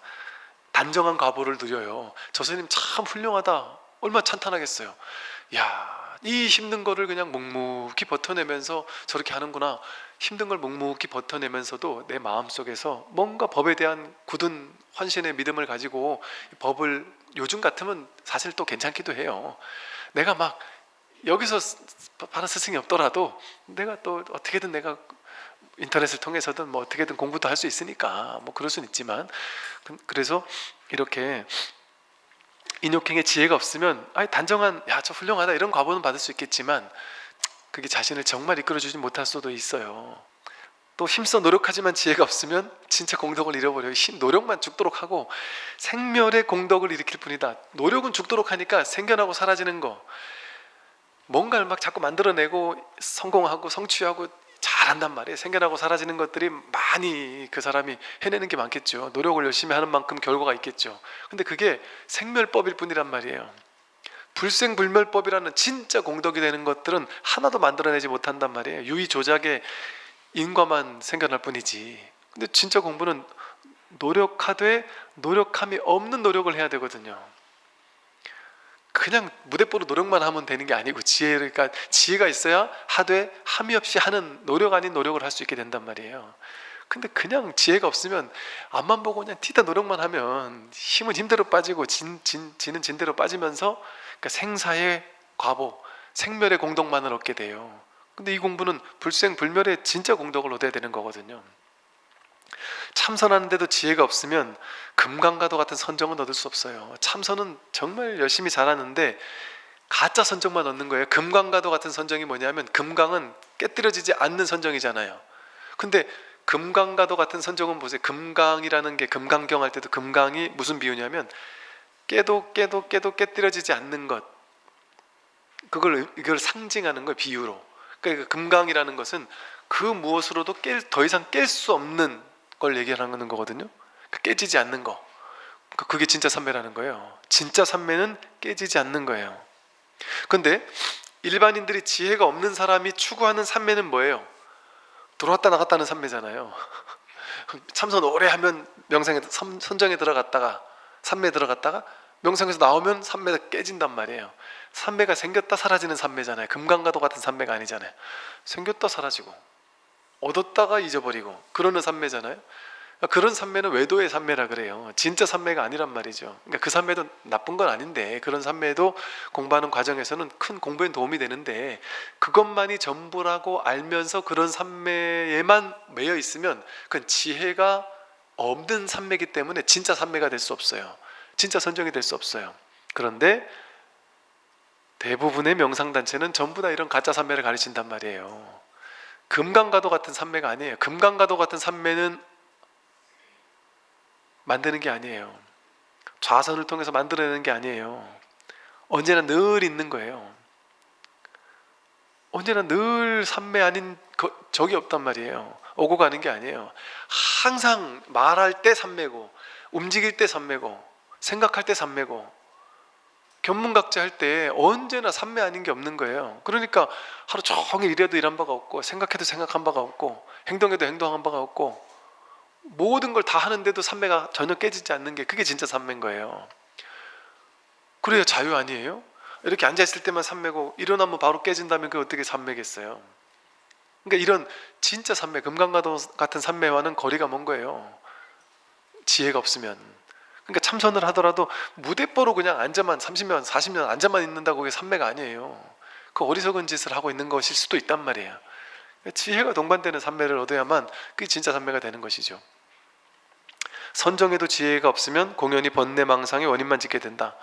단정한 과보를 누려요. 저 스님 참 훌륭하다. 얼마나 찬탄하겠어요. 야, 이 힘든 거를 그냥 묵묵히 버텨내면서 저렇게 하는구나. 힘든 걸 묵묵히 버텨내면서도 내 마음속에서 뭔가 법에 대한 굳은 헌신의 믿음을 가지고 법을 요즘 같으면 사실 또 괜찮기도 해요. 내가 막 여기서 바른 스승이 없더라도 내가 또 어떻게든 내가 인터넷을 통해서든 뭐 어떻게든 공부도 할 수 있으니까 뭐 그럴 수는 있지만 그래서 이렇게 인욕행에 지혜가 없으면 단정한 야 저 훌륭하다 이런 과보는 받을 수 있겠지만 그게 자신을 정말 이끌어주지 못할 수도 있어요. 또 힘써 노력하지만 지혜가 없으면 진짜 공덕을 잃어버려요. 노력만 죽도록 하고 생멸의 공덕을 일으킬 뿐이다. 노력은 죽도록 하니까 생겨나고 사라지는 거 뭔가를 막 자꾸 만들어내고 성공하고 성취하고 잘한단 말이에요. 생겨나고 사라지는 것들이 많이 그 사람이 해내는 게 많겠죠. 노력을 열심히 하는 만큼 결과가 있겠죠. 근데 그게 생멸법일 뿐이란 말이에요. 불생불멸법이라는 진짜 공덕이 되는 것들은 하나도 만들어내지 못한단 말이에요. 유의조작의 인과만 생겨날 뿐이지. 근데 진짜 공부는 노력하되 노력함이 없는 노력을 해야 되거든요. 그냥 무대뽀로 노력만 하면 되는 게 아니고 그러니까 지혜가 있어야 하되 함이 없이 하는 노력 아닌 노력을 할 수 있게 된단 말이에요. 근데 그냥 지혜가 없으면 앞만 보고 그냥 티다 노력만 하면 힘은 힘대로 빠지고 지는 진대로 빠지면서 그러니까 생사의 과보, 생멸의 공덕만을 얻게 돼요. 근데 이 공부는 불생불멸의 진짜 공덕을 얻어야 되는 거거든요. 참선하는데도 지혜가 없으면 금강가도 같은 선정은 얻을 수 없어요. 참선은 정말 열심히 잘하는데 가짜 선정만 얻는 거예요. 금강가도 같은 선정이 뭐냐면 금강은 깨뜨려지지 않는 선정이잖아요. 근데 금강가도 같은 선정은 보세요. 금강이라는 게 금강경 할 때도 금강이 무슨 비유냐면 깨도 깨뜨려지지 않는 것, 이걸 상징하는 거예요. 비유로. 그러니까 금강이라는 것은 그 무엇으로도 더 이상 깰 수 없는 걸 얘기하는 거거든요. 깨지지 않는 거. 그게 진짜 삼매라는 거예요. 진짜 삼매는 깨지지 않는 거예요. 근데 일반인들이 지혜가 없는 사람이 추구하는 삼매는 뭐예요? 들어왔다 나갔다는 삼매잖아요. 참선 오래 하면 명상에 선정에 들어갔다가 삼매 들어갔다가 명상에서 나오면 삼매가 깨진단 말이에요. 삼매가 생겼다 사라지는 삼매잖아요. 금강가도 같은 삼매가 아니잖아요. 생겼다 사라지고 얻었다가 잊어버리고 그러는 삼매잖아요. 그런 삼매는 외도의 삼매라 그래요. 진짜 삼매가 아니란 말이죠. 그러니까 그 삼매도 나쁜 건 아닌데 그런 삼매도 공부하는 과정에서는 큰 공부에 도움이 되는데 그것만이 전부라고 알면서 그런 삼매에만 매여 있으면 그건 지혜가 없는 삼매이기 때문에 진짜 삼매가 될 수 없어요. 진짜 선정이 될 수 없어요. 그런데 대부분의 명상단체는 전부 다 이런 가짜 삼매를 가르친단 말이에요. 금강가도 같은 삼매가 아니에요. 금강가도 같은 삼매는 만드는 게 아니에요. 좌선을 통해서 만들어내는 게 아니에요. 언제나 늘 있는 거예요. 언제나 늘 삼매 아닌 적이 없단 말이에요. 오고 가는 게 아니에요. 항상 말할 때 삼매고, 움직일 때 삼매고, 생각할 때 삼매고, 견문각자 할 때 언제나 삼매 아닌 게 없는 거예요. 그러니까 하루 종일 일해도 일한 바가 없고, 생각해도 생각한 바가 없고, 행동해도 행동한 바가 없고, 모든 걸 다 하는데도 삼매가 전혀 깨지지 않는 게, 그게 진짜 삼매인 거예요. 그래야 자유 아니에요? 이렇게 앉아있을 때만 삼매고 일어나면 바로 깨진다면 그게 어떻게 삼매겠어요? 그러니까 이런 진짜 삼매, 금강가도 같은 삼매와는 거리가 먼 거예요. 지혜가 없으면. 그러니까 참선을 하더라도 무대뽀로 그냥 앉아만 30년, 40년 앉아만 있는다고 그게 삼매가 아니에요. 그 어리석은 짓을 하고 있는 것일 수도 있단 말이에요. 지혜가 동반되는 삼매를 얻어야만 그게 진짜 삼매가 되는 것이죠. 선정에도 지혜가 없으면 공연히 번뇌망상의 원인만 짓게 된다.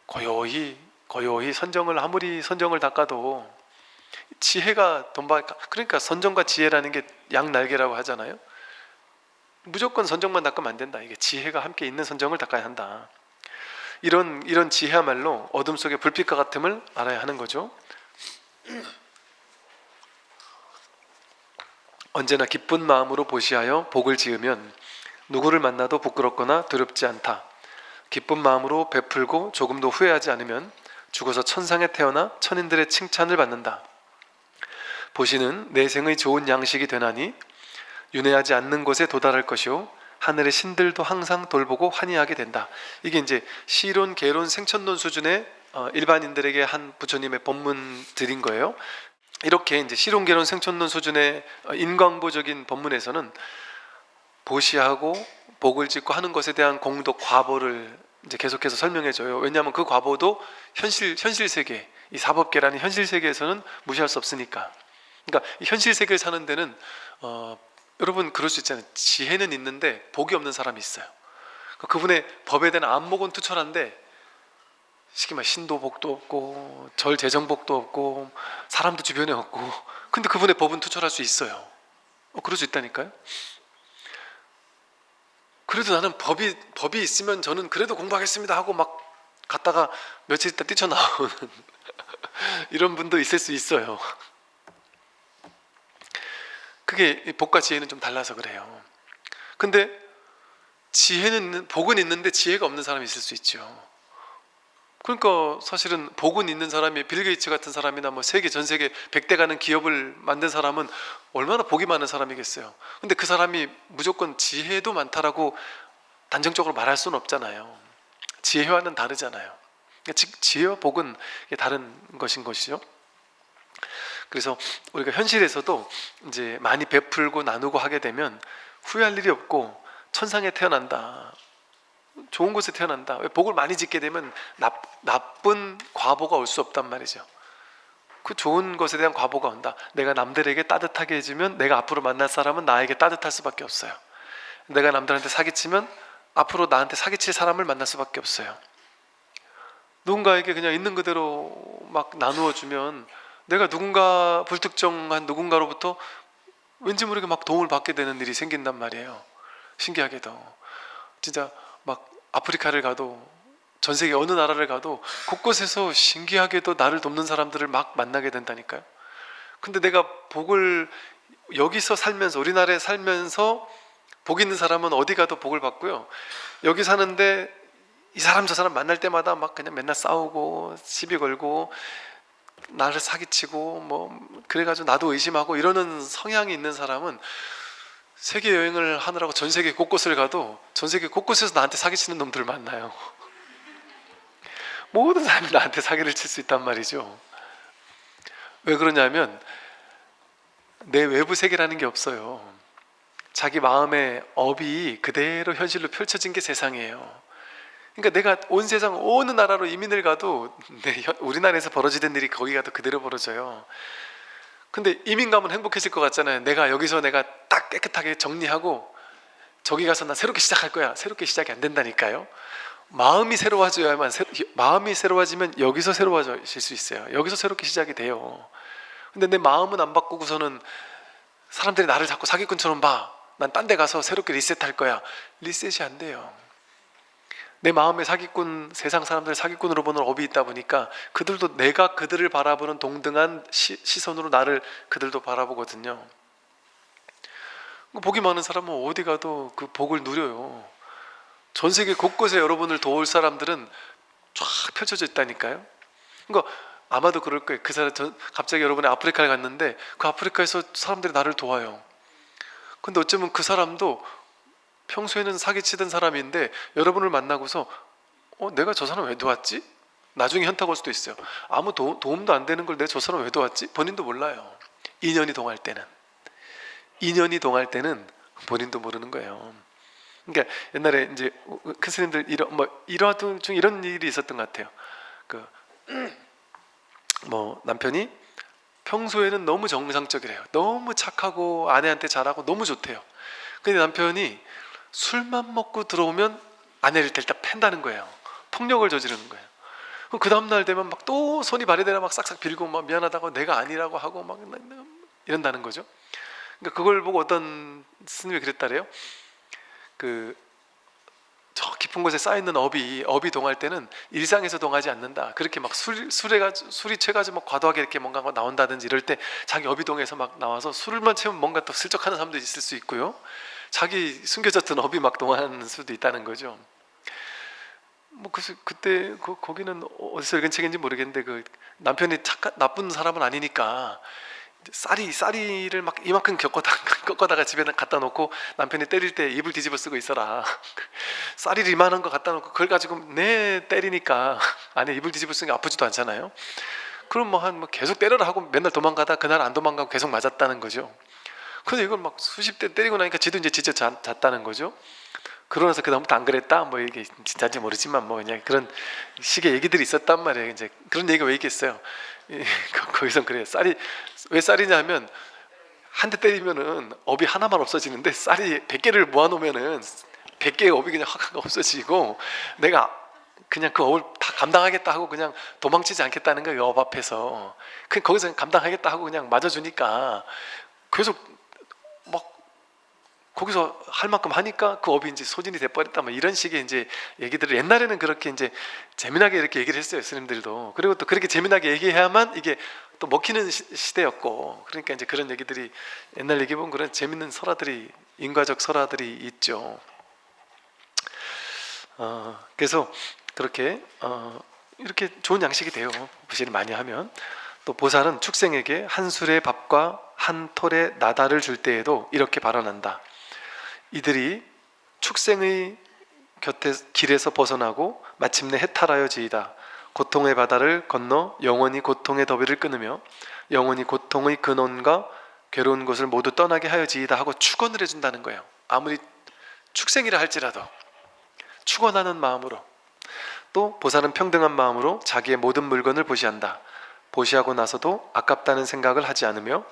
고요히 선정을, 아무리 선정을 닦아도 지혜가 그러니까 선정과 지혜라는 게 양날개라고 하잖아요. 무조건 선정만 닦으면 안 된다. 이게 지혜가 함께 있는 선정을 닦아야 한다. 이런 지혜야말로 어둠 속의 불빛과 같음을 알아야 하는 거죠. 언제나 기쁜 마음으로 보시하여 복을 지으면 누구를 만나도 부끄럽거나 두렵지 않다. 기쁜 마음으로 베풀고 조금도 후회하지 않으면 죽어서 천상에 태어나 천인들의 칭찬을 받는다. 보시는 내생의 좋은 양식이 되나니 윤회하지 않는 곳에 도달할 것이요 하늘의 신들도 항상 돌보고 환희하게 된다. 이게 이제 시론, 계론, 생천론 수준의 일반인들에게 한 부처님의 법문들인 거예요. 이렇게 이제 시론, 계론, 생천론 수준의 인광보적인 법문에서는 보시하고 복을 짓고 하는 것에 대한 공덕, 과보를 이제 계속해서 설명해줘요. 왜냐하면 그 과보도 현실 세계, 이 사법계라는 현실 세계에서는 무시할 수 없으니까. 그러니까 이 현실 세계를 사는 데는 여러분 그럴 수 있잖아요. 지혜는 있는데 복이 없는 사람이 있어요. 그분의 법에 대한 안목은 투철한데 쉽게 말 신도복도 없고 절재정복도 없고 사람도 주변에 없고, 근데 그분의 법은 투철할 수 있어요. 그럴 수 있다니까요. 그래도 나는 법이 있으면 저는 그래도 공부하겠습니다 하고 막 갔다가 며칠 있다 뛰쳐나오는 이런 분도 있을 수 있어요. 그게 복과 지혜는 좀 달라서 그래요. 근데 복은 있는데 지혜가 없는 사람이 있을 수 있죠. 그러니까 사실은 복은 있는 사람이 빌 게이츠 같은 사람이나 뭐 전 세계 100대 가는 기업을 만든 사람은 얼마나 복이 많은 사람이겠어요. 근데 그 사람이 무조건 지혜도 많다라고 단정적으로 말할 수는 없잖아요. 지혜와는 다르잖아요. 그러니까 지혜와 복은 다른 것인 것이죠. 그래서 우리가 현실에서도 이제 많이 베풀고 나누고 하게 되면 후회할 일이 없고 천상에 태어난다, 좋은 곳에 태어난다. 왜 복을 많이 짓게 되면 나쁜 과보가 올 수 없단 말이죠. 그 좋은 것에 대한 과보가 온다. 내가 남들에게 따뜻하게 해주면 내가 앞으로 만날 사람은 나에게 따뜻할 수밖에 없어요. 내가 남들한테 사기치면 앞으로 나한테 사기칠 사람을 만날 수밖에 없어요. 누군가에게 그냥 있는 그대로 막 나누어 주면 내가 불특정한 누군가로부터 왠지 모르게 막 도움을 받게 되는 일이 생긴단 말이에요. 신기하게도 진짜 막 아프리카를 가도 전 세계 어느 나라를 가도 곳곳에서 신기하게도 나를 돕는 사람들을 막 만나게 된다니까요. 근데 내가 복을 여기서 살면서, 우리나라에 살면서 복 있는 사람은 어디 가도 복을 받고요, 여기 사는데 이 사람 저 사람 만날 때마다 막 그냥 맨날 싸우고 시비 걸고 나를 사기치고 뭐 그래가지고 나도 의심하고 이러는 성향이 있는 사람은 세계 여행을 하느라고 전 세계 곳곳을 가도 전 세계 곳곳에서 나한테 사기치는 놈들을 만나요. 모든 사람이 나한테 사기를 칠 수 있단 말이죠. 왜 그러냐면 내 외부 세계라는 게 없어요. 자기 마음의 업이 그대로 현실로 펼쳐진 게 세상이에요. 그러니까 내가 온 세상 어느 나라로 이민을 가도 우리나라에서 벌어지던 일이 거기 가도 그대로 벌어져요. 근데 이민 가면 행복해질 것 같잖아요. 여기서 내가 딱 깨끗하게 정리하고 저기 가서 나 새롭게 시작할 거야. 새롭게 시작이 안 된다니까요. 마음이 새로워지면 여기서 새로워질 수 있어요. 여기서 새롭게 시작이 돼요. 근데 내 마음은 안 바꾸고서는 사람들이 나를 자꾸 사기꾼처럼 봐. 난 딴 데 가서 새롭게 리셋할 거야. 리셋이 안 돼요. 내 마음에 사기꾼, 세상 사람들 사기꾼으로 보는 업이 있다 보니까 그들도 내가 그들을 바라보는 동등한 시선으로 나를 그들도 바라보거든요. 복이 많은 사람은 어디 가도 그 복을 누려요. 전 세계 곳곳에 여러분을 도울 사람들은 쫙 펼쳐져 있다니까요. 그러니까 아마도 그럴 거예요. 그 사람, 갑자기 여러분이 아프리카에 갔는데 그 아프리카에서 사람들이 나를 도와요. 근데 어쩌면 그 사람도 평소에는 사기치던 사람인데 여러분을 만나고서 내가 저 사람 왜 도왔지? 나중에 현타가 올 수도 있어요. 아무 도움도 안 되는 걸 내가 저 사람 왜 도왔지? 본인도 몰라요. 인연이 동할 때는 본인도 모르는 거예요. 그러니까 옛날에 이제 큰 스님들 일화 중 이런 일이 있었던 것 같아요. 남편이 평소에는 너무 정상적이래요. 너무 착하고 아내한테 잘하고 너무 좋대요. 근데 남편이 술만 먹고 들어오면 아내를 일단 팬다는 거예요. 폭력을 저지르는 거예요. 그 다음날 되면 막 또 손이 발에대나 막 싹싹 빌고 막 미안하다고 내가 아니라고 하고 막 이런다는 거죠. 그러니까 그걸 보고 어떤 스님이 그랬다래요. 저 깊은 곳에 쌓여있는 업이 동할 때는 일상에서 동하지 않는다. 그렇게 막 술이 취해가지고 막 과도하게 이렇게 뭔가 나온다든지 이럴 때 자기 업이 동해서 막 나와서 술만 채우면 뭔가 또 슬쩍하는 사람도 있을 수 있고요. 자기 숨겨졌던 업이 막 동하는 수도 있다는 거죠. 그래서 그때 거기는 어디서 읽은 책인지 모르겠는데 그 남편이 나쁜 사람은 아니니까 쌀이를 막 이만큼 꺾어다가 집에 갖다 놓고 남편이 때릴 때 입을 뒤집어 쓰고 있어라. 쌀이를 이만한 거 갖다 놓고 그걸 가지고 때리니까 안에 입을 뒤집어 쓰는 게 아프지도 않잖아요. 그럼 계속 때려라 하고 맨날 도망가다 그날 안 도망가고 계속 맞았다는 거죠. 근데 이걸 막 수십 대 때리고 나니까 지도 이제 지쳐 잤다는 거죠. 그러고 나서 그다음부터 안 그랬다? 이게 진짜인지 모르지만 그냥 그런 식의 얘기들이 있었단 말이에요. 이제 그런 얘기가 왜 있겠어요? 거기선 그래요. 왜 쌀이냐 하면 한 대 때리면은 업이 하나만 없어지는데 쌀이 100개를 모아놓으면은 100개의 업이 그냥 확 없어지고 내가 그냥 그 업을 다 감당하겠다 하고 그냥 도망치지 않겠다는 거예요. 업 앞에서. 거기서 감당하겠다 하고 그냥 맞아주니까 계속 거기서 할 만큼 하니까 그 업이 이제 소진이 돼버렸다. 이런 식의 이제 얘기들을 옛날에는 그렇게 이제 재미나게 이렇게 얘기를 했어요. 스님들도. 그리고 또 그렇게 재미나게 얘기해야만 이게 또 먹히는 시대였고. 그러니까 이제 그런 얘기들이 옛날 얘기 보면 그런 재밌는 설화들이 인과적 설화들이 있죠. 그래서 그렇게 이렇게 좋은 양식이 돼요. 부실을 많이 하면. 또 보살은 축생에게 한 술의 밥과 한 톨의 나다를 줄 때에도 이렇게 발언한다. 이들이 축생의 길에서 벗어나고 마침내 해탈하여지이다. 고통의 바다를 건너 영원히 고통의 더비를 끊으며 영원히 고통의 근원과 괴로운 곳을 모두 떠나게 하여지이다 하고 축원을 해준다는 거예요. 아무리 축생이라 할지라도 축원하는 마음으로. 또 보살은 평등한 마음으로 자기의 모든 물건을 보시한다. 보시하고 나서도 아깝다는 생각을 하지 않으며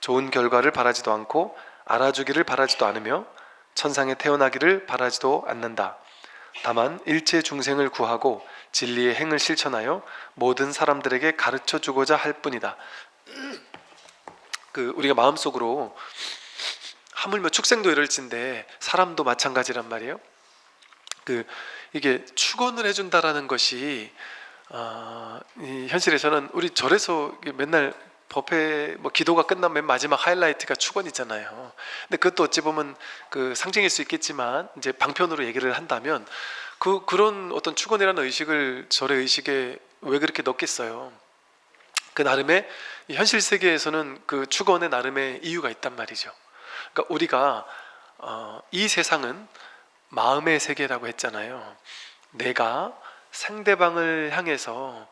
좋은 결과를 바라지도 않고 알아주기를 바라지도 않으며 천상에 태어나기를 바라지도 않는다. 다만 일체 중생을 구하고 진리의 행을 실천하여 모든 사람들에게 가르쳐주고자 할 뿐이다. 우리가 마음속으로 하물며 축생도 이럴진데 사람도 마찬가지란 말이에요. 이게 축원을 해준다라는 것이 이 현실에서는 우리 절에서 맨날 법회 기도가 끝나면 맨 마지막 하이라이트가 축원이잖아요. 근데 그것도 어찌 보면 상징일 수 있겠지만 이제 방편으로 얘기를 한다면 그런 어떤 축원이라는 의식을 절의 의식에 왜 그렇게 넣겠어요? 그 나름의 현실 세계에서는 그 축원의 나름의 이유가 있단 말이죠. 그러니까 우리가 이 세상은 마음의 세계라고 했잖아요. 내가 상대방을 향해서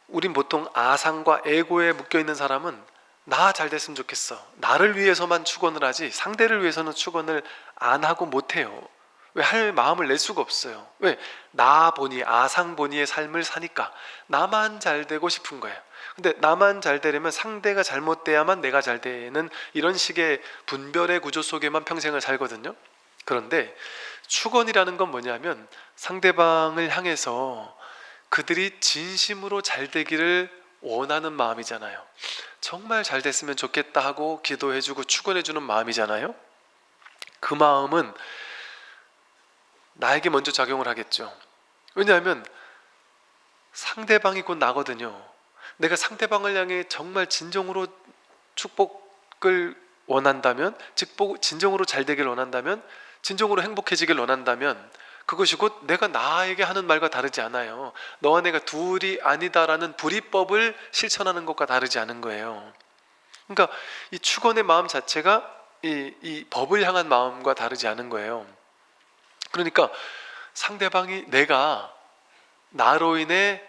우린 보통 아상과 에고에 묶여있는 사람은 나 잘 됐으면 좋겠어. 나를 위해서만 축원을 하지 상대를 위해서는 축원을 안 하고 못해요. 왜? 할 마음을 낼 수가 없어요. 왜? 나 보니 아상 보니의 삶을 사니까 나만 잘 되고 싶은 거예요. 근데 나만 잘 되려면 상대가 잘못돼야만 내가 잘 되는 이런 식의 분별의 구조 속에만 평생을 살거든요. 그런데 축원이라는 건 뭐냐면 상대방을 향해서 그들이 진심으로 잘 되기를 원하는 마음이잖아요. 정말 잘 됐으면 좋겠다 하고 기도해주고 축원해주는 마음이잖아요. 그 마음은 나에게 먼저 작용을 하겠죠. 왜냐하면 상대방이 곧 나거든요. 내가 상대방을 향해 정말 진정으로 축복을 원한다면, 진정으로 잘 되길 원한다면, 진정으로 행복해지길 원한다면 그것이 곧 내가 나에게 하는 말과 다르지 않아요. 너와 내가 둘이 아니다라는 불이법을 실천하는 것과 다르지 않은 거예요. 그러니까 이 축원의 마음 자체가 이 법을 향한 마음과 다르지 않은 거예요. 그러니까 상대방이 내가 나로 인해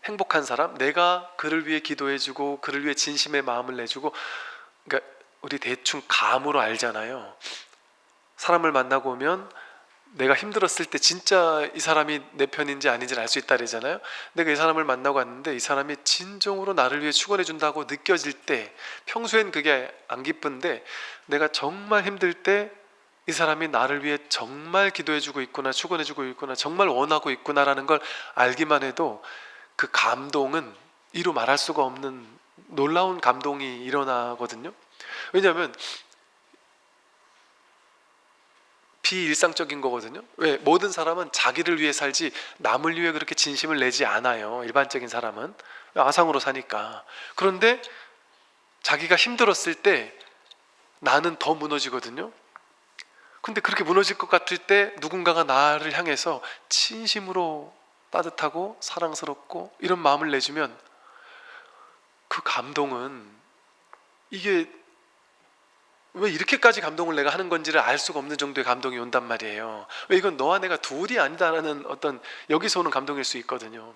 행복한 사람, 내가 그를 위해 기도해주고 그를 위해 진심의 마음을 내주고, 그러니까 우리 대충 감으로 알잖아요. 사람을 만나고 오면 내가 힘들었을 때 진짜 이 사람이 내 편인지 아닌지를 알 수 있다 그러잖아요. 내가 이 사람을 만나고 왔는데 이 사람이 진정으로 나를 위해 축원해 준다고 느껴질 때, 평소엔 그게 안 기쁜데 내가 정말 힘들 때 이 사람이 나를 위해 정말 기도해주고 있구나, 축원해주고 있구나, 정말 원하고 있구나라는 걸 알기만 해도 그 감동은 이루 말할 수가 없는 놀라운 감동이 일어나거든요. 왜냐하면 비일상적인 거거든요. 왜? 모든 사람은 자기를 위해 살지 남을 위해 그렇게 진심을 내지 않아요. 일반적인 사람은 아상으로 사니까. 그런데 자기가 힘들었을 때 나는 더 무너지거든요. 근데 그렇게 무너질 것 같을 때 누군가가 나를 향해서 진심으로 따뜻하고 사랑스럽고 이런 마음을 내주면 그 감동은, 이게 왜 이렇게까지 감동을 내가 하는 건지를 알 수가 없는 정도의 감동이 온단 말이에요. 왜? 이건 너와 내가 둘이 아니다라는 어떤, 여기서 오는 감동일 수 있거든요.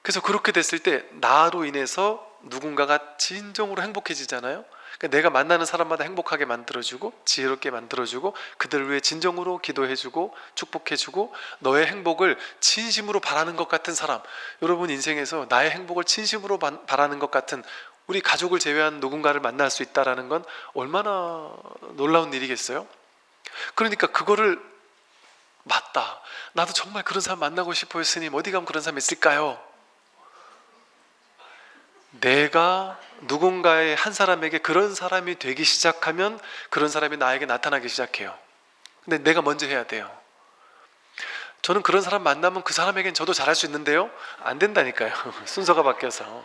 그래서 그렇게 됐을 때 나로 인해서 누군가가 진정으로 행복해지잖아요. 그러니까 내가 만나는 사람마다 행복하게 만들어주고 지혜롭게 만들어주고 그들을 위해 진정으로 기도해주고 축복해주고 너의 행복을 진심으로 바라는 것 같은 사람, 여러분 인생에서 나의 행복을 진심으로 바라는 것 같은 우리 가족을 제외한 누군가를 만날 수 있다는 건 얼마나 놀라운 일이겠어요? 그러니까 그거를, 맞다, 나도 정말 그런 사람 만나고 싶어요 스님, 어디 가면 그런 사람 있을까요? 내가 누군가의 한 사람에게 그런 사람이 되기 시작하면 그런 사람이 나에게 나타나기 시작해요. 근데 내가 먼저 해야 돼요. 저는 그런 사람 만나면 그 사람에겐 저도 잘할 수 있는데요, 안 된다니까요. 순서가 바뀌어서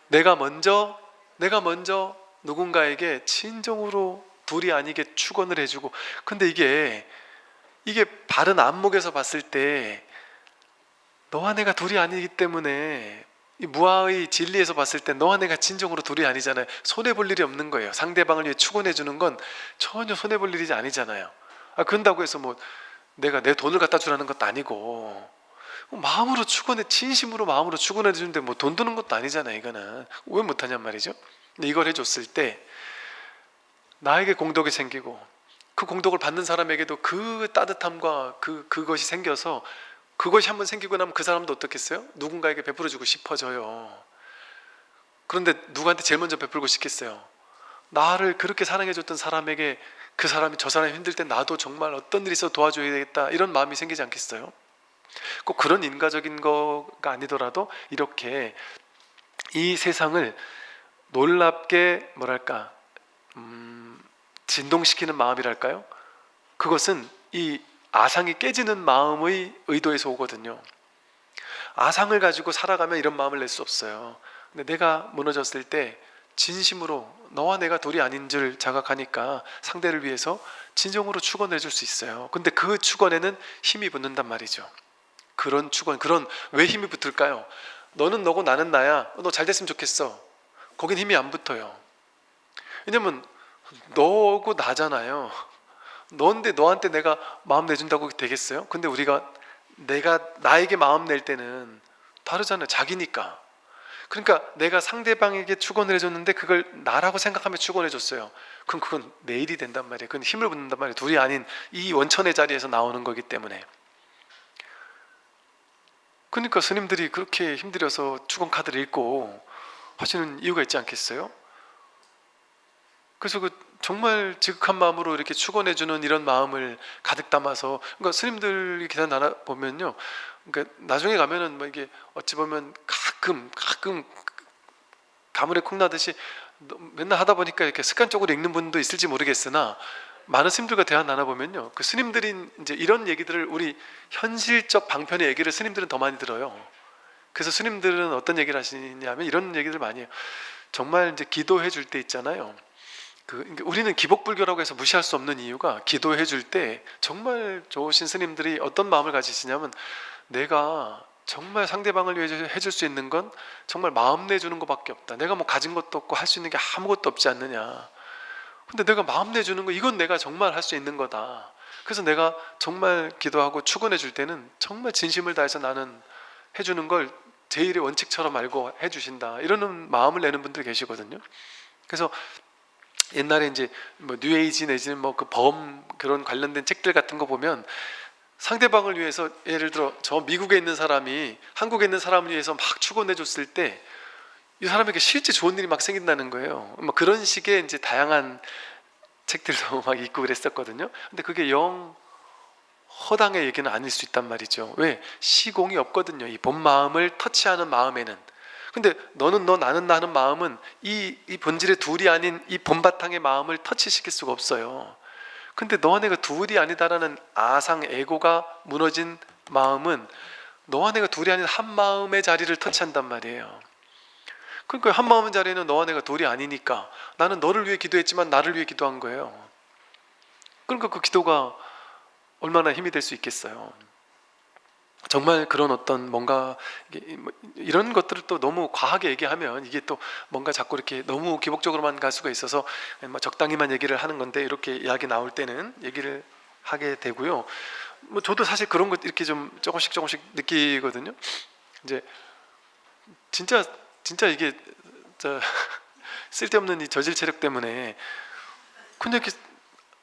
내가 먼저 누군가에게 진정으로 둘이 아니게 축원을 해주고, 근데 이게 바른 안목에서 봤을 때 너와 내가 둘이 아니기 때문에, 이 무아의 진리에서 봤을 때 너와 내가 진정으로 둘이 아니잖아요. 손해볼 일이 없는 거예요. 상대방을 위해 축원해 주는 건 전혀 손해볼 일이 아니잖아요. 그런다고 해서 뭐 내가 내 돈을 갖다 주라는 것도 아니고, 마음으로 축원해, 진심으로 마음으로 축원해 주는데 뭐 돈 드는 것도 아니잖아요. 이거는 왜 못하냔 말이죠. 근데 이걸 해줬을 때 나에게 공덕이 생기고 그 공덕을 받는 사람에게도 그 따뜻함과 그것이 생겨서, 그것이 한번 생기고 나면 그 사람도 어떻겠어요? 누군가에게 베풀어주고 싶어져요. 그런데 누구한테 제일 먼저 베풀고 싶겠어요? 나를 그렇게 사랑해줬던 사람에게, 그 사람이 저 사람이 힘들 때 나도 정말 어떤 일이 있어 도와줘야 되겠다, 이런 마음이 생기지 않겠어요? 꼭 그런 인과적인 거가 아니더라도 이렇게 이 세상을 놀랍게 뭐랄까 진동시키는 마음이랄까요? 그것은 이 아상이 깨지는 마음의 의도에서 오거든요. 아상을 가지고 살아가면 이런 마음을 낼 수 없어요. 근데 내가 무너졌을 때 진심으로 너와 내가 둘이 아닌 줄 자각하니까 상대를 위해서 진정으로 축원해 줄 수 있어요. 근데 그 축원에는 힘이 붙는단 말이죠. 그런 축원, 왜 힘이 붙을까요? 너는 너고 나는 나야, 너 잘 됐으면 좋겠어. 거긴 힘이 안 붙어요. 왜냐면 너고 나잖아요. 너인데 너한테 내가 마음 내준다고 되겠어요? 근데 내가 나에게 마음 낼 때는 다르잖아요. 자기니까. 그러니까 내가 상대방에게 축원을 해줬는데 그걸 나라고 생각하며 축원해 줬어요. 그럼 그건 내 일이 된단 말이에요. 그건 힘을 붙는단 말이에요. 둘이 아닌 이 원천의 자리에서 나오는 거기 때문에. 그러니까 스님들이 그렇게 힘들어서 축원 카드를 읽고 하시는 이유가 있지 않겠어요? 그래서 정말 지극한 마음으로 이렇게 축원해주는 이런 마음을 가득 담아서, 그러니까 스님들이 기사 나눠 보면요, 그러니까 나중에 가면은 뭐 이게 어찌 보면 가끔 가물에 콩 나듯이 맨날 하다 보니까 이렇게 습관적으로 읽는 분도 있을지 모르겠으나 많은 스님들과 대화 나눠보면요, 그 스님들이 이제 이런 얘기들을, 우리 현실적 방편의 얘기를 스님들은 더 많이 들어요. 그래서 스님들은 어떤 얘기를 하시냐면 이런 얘기들 많이 해요. 정말 이제 기도해 줄 때 있잖아요. 그러니까 우리는 기복불교라고 해서 무시할 수 없는 이유가, 기도해 줄 때 정말 좋으신 스님들이 어떤 마음을 가지시냐면, 내가 정말 상대방을 위해 해줄 수 있는 건 정말 마음 내주는 것밖에 없다. 내가 뭐 가진 것도 없고 할 수 있는 게 아무것도 없지 않느냐. 근데 내가 마음 내주는 거, 이건 내가 정말 할 수 있는 거다. 그래서 내가 정말 기도하고 축원해 줄 때는 정말 진심을 다해서 나는 해주는 걸 제일의 원칙처럼 알고 해주신다, 이러는 마음을 내는 분들 계시거든요. 그래서 옛날에 이제 뭐 뉴에이지 내지는 뭐 그 범 그런 관련된 책들 같은 거 보면, 상대방을 위해서, 예를 들어 저 미국에 있는 사람이 한국에 있는 사람을 위해서 막 축원해 줬을 때 이 사람에게 실제 좋은 일이 막 생긴다는 거예요. 뭐 그런 식의 이제 다양한 책들도 막 읽고 그랬었거든요. 근데 그게 영 허당의 얘기는 아닐 수 있단 말이죠. 왜? 시공이 없거든요, 이 본 마음을 터치하는 마음에는. 근데 너는 너, 나는 나 하는 마음은 이 본질의 둘이 아닌 이 본바탕의 마음을 터치시킬 수가 없어요. 근데 너와 내가 둘이 아니다라는 아상 에고가 무너진 마음은 너와 내가 둘이 아닌 한 마음의 자리를 터치한단 말이에요. 그러니까 한 마음의 자리는 너와 내가 둘이 아니니까 나는 너를 위해 기도했지만 나를 위해 기도한 거예요. 그러니까 그 기도가 얼마나 힘이 될 수 있겠어요. 정말 그런 어떤 뭔가 이런 것들을 또 너무 과하게 얘기하면 이게 또 뭔가 자꾸 이렇게 너무 기복적으로만 갈 수가 있어서 뭐 적당히만 얘기를 하는 건데, 이렇게 이야기 나올 때는 얘기를 하게 되고요. 뭐 저도 사실 그런 것 이렇게 좀 조금씩 느끼거든요. 이제 진짜 이게 쓸데없는 이 저질 체력 때문에 그냥 이렇게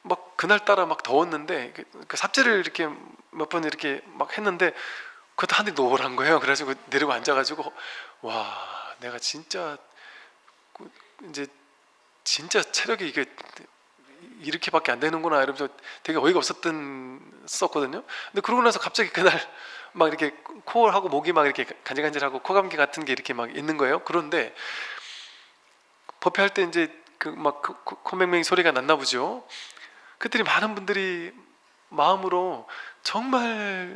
막 그날따라 막 더웠는데 그 삽질을 이렇게 몇 번 이렇게 막 했는데 그것도 하늘이 노란 거예요. 그래가지고 내리고 앉아가지고, 와, 내가 진짜 이제 진짜 체력이 이게 이렇게밖에 안 되는구나 이러면서 되게 어이가 없었거든요. 근데 그러고 나서 갑자기 그날 막 이렇게 코하고 목이 막 이렇게 간질간질하고 코감기 같은 게 이렇게 막 있는 거예요. 그런데 법회할 때 이제 그 막 코맹맹이 소리가 났나 보죠. 그들이 많은 분들이 마음으로 정말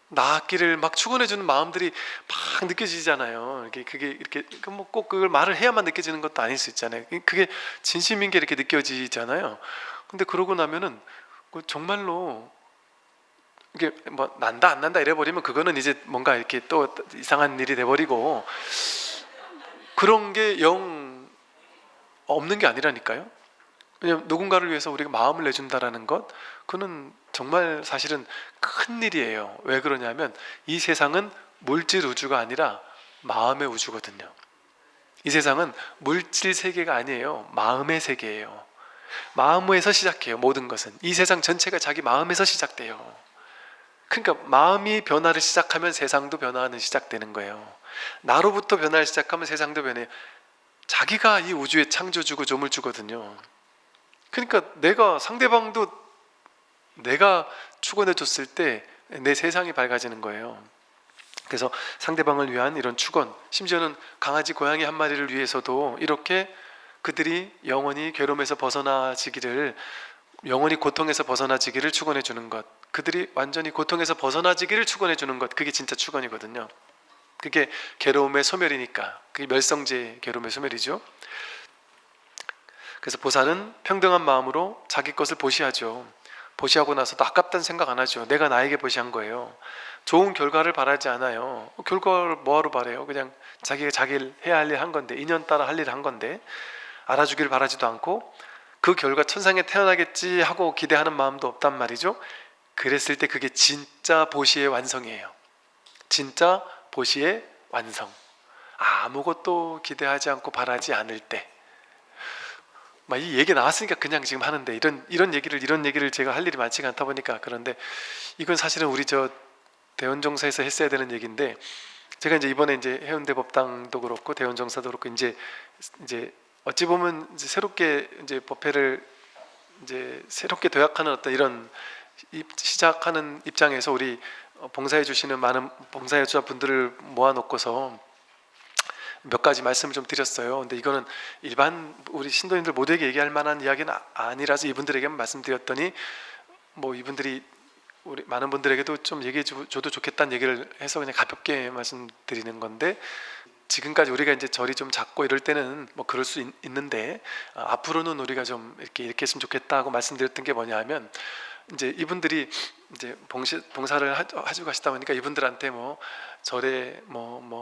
나았기를 막 축원해주는 마음들이 막 느껴지잖아요. 그게 이렇게 뭐 꼭 그걸 말을 해야만 느껴지는 것도 아닐 수 있잖아요. 그게 진심인 게 이렇게 느껴지잖아요. 근데 그러고 나면은 정말로 이게 뭐 난다 안 난다 이래버리면 그거는 이제 뭔가 이렇게 또 이상한 일이 돼버리고, 그런 게 영 없는 게 아니라니까요. 왜냐면 누군가를 위해서 우리가 마음을 내준다라는 것, 그는 정말 사실은 큰 일이에요. 왜 그러냐면 이 세상은 물질 우주가 아니라 마음의 우주거든요. 이 세상은 물질 세계가 아니에요. 마음의 세계예요. 마음에서 시작해요. 모든 것은 이 세상 전체가 자기 마음에서 시작돼요. 그러니까 마음이 변화를 시작하면 세상도 변화는 시작되는 거예요. 나로부터 변화를 시작하면 세상도 변해요. 자기가 이 우주의 창조주고 조물주거든요. 그러니까 내가 상대방도 내가 축원해 줬을 때 내 세상이 밝아지는 거예요. 그래서 상대방을 위한 이런 축원, 심지어는 강아지 고양이 한 마리를 위해서도 이렇게 그들이 영원히 괴로움에서 벗어나지기를, 영원히 고통에서 벗어나지기를 축원해 주는 것, 그들이 완전히 고통에서 벗어나지기를 축원해 주는 것, 그게 진짜 축원이거든요. 그게 괴로움의 소멸이니까, 그게 멸성제의 괴로움의 소멸이죠. 그래서 보살은 평등한 마음으로 자기 것을 보시하죠. 보시하고 나서도 아깝다는 생각 안 하죠. 내가 나에게 보시한 거예요. 좋은 결과를 바라지 않아요. 결과를 뭐하러 바래요? 그냥 자기가 자기를 해야 할 일 한 건데, 인연 따라 할 일 한 건데 알아주길 바라지도 않고, 그 결과 천상에 태어나겠지 하고 기대하는 마음도 없단 말이죠. 그랬을 때 그게 진짜 보시의 완성이에요. 진짜 보시의 완성. 아무것도 기대하지 않고 바라지 않을 때. 막 이 얘기 나왔으니까 그냥 지금 하는데, 이런 얘기를 제가 할 일이 많지가 않다 보니까. 그런데 이건 사실은 우리 저 대원정사에서 했어야 되는 얘기인데, 제가 이제 이번에 이제 해운대 법당도 그렇고 대원정사도 그렇고 이제 어찌 보면 이제 새롭게 이제 법회를 이제 새롭게 도약하는 어떤 이런 시작하는 입장에서 우리 봉사해 주시는 많은 봉사해 주자 분들을 모아놓고서 몇 가지 말씀을 좀 드렸어요. 근데 이거는 일반 우리 신도님들 모두에게 얘기할 만한 이야기는 아니라서 이분들에게만 말씀드렸더니 뭐 이분들이 우리 많은 분들에게도 좀 얘기해 줘도 좋겠다는 얘기를 해서 그냥 가볍게 말씀드리는 건데, 지금까지 우리가 이제 절이 좀 작고 이럴 때는 뭐 그럴 수 있는데 앞으로는 우리가 좀 이렇게 했으면 좋겠다고 말씀드렸던 게 뭐냐면, 이제 이분들이 이제 봉사를 하시고 가시다 보니까 이분들한테 뭐 절에 뭐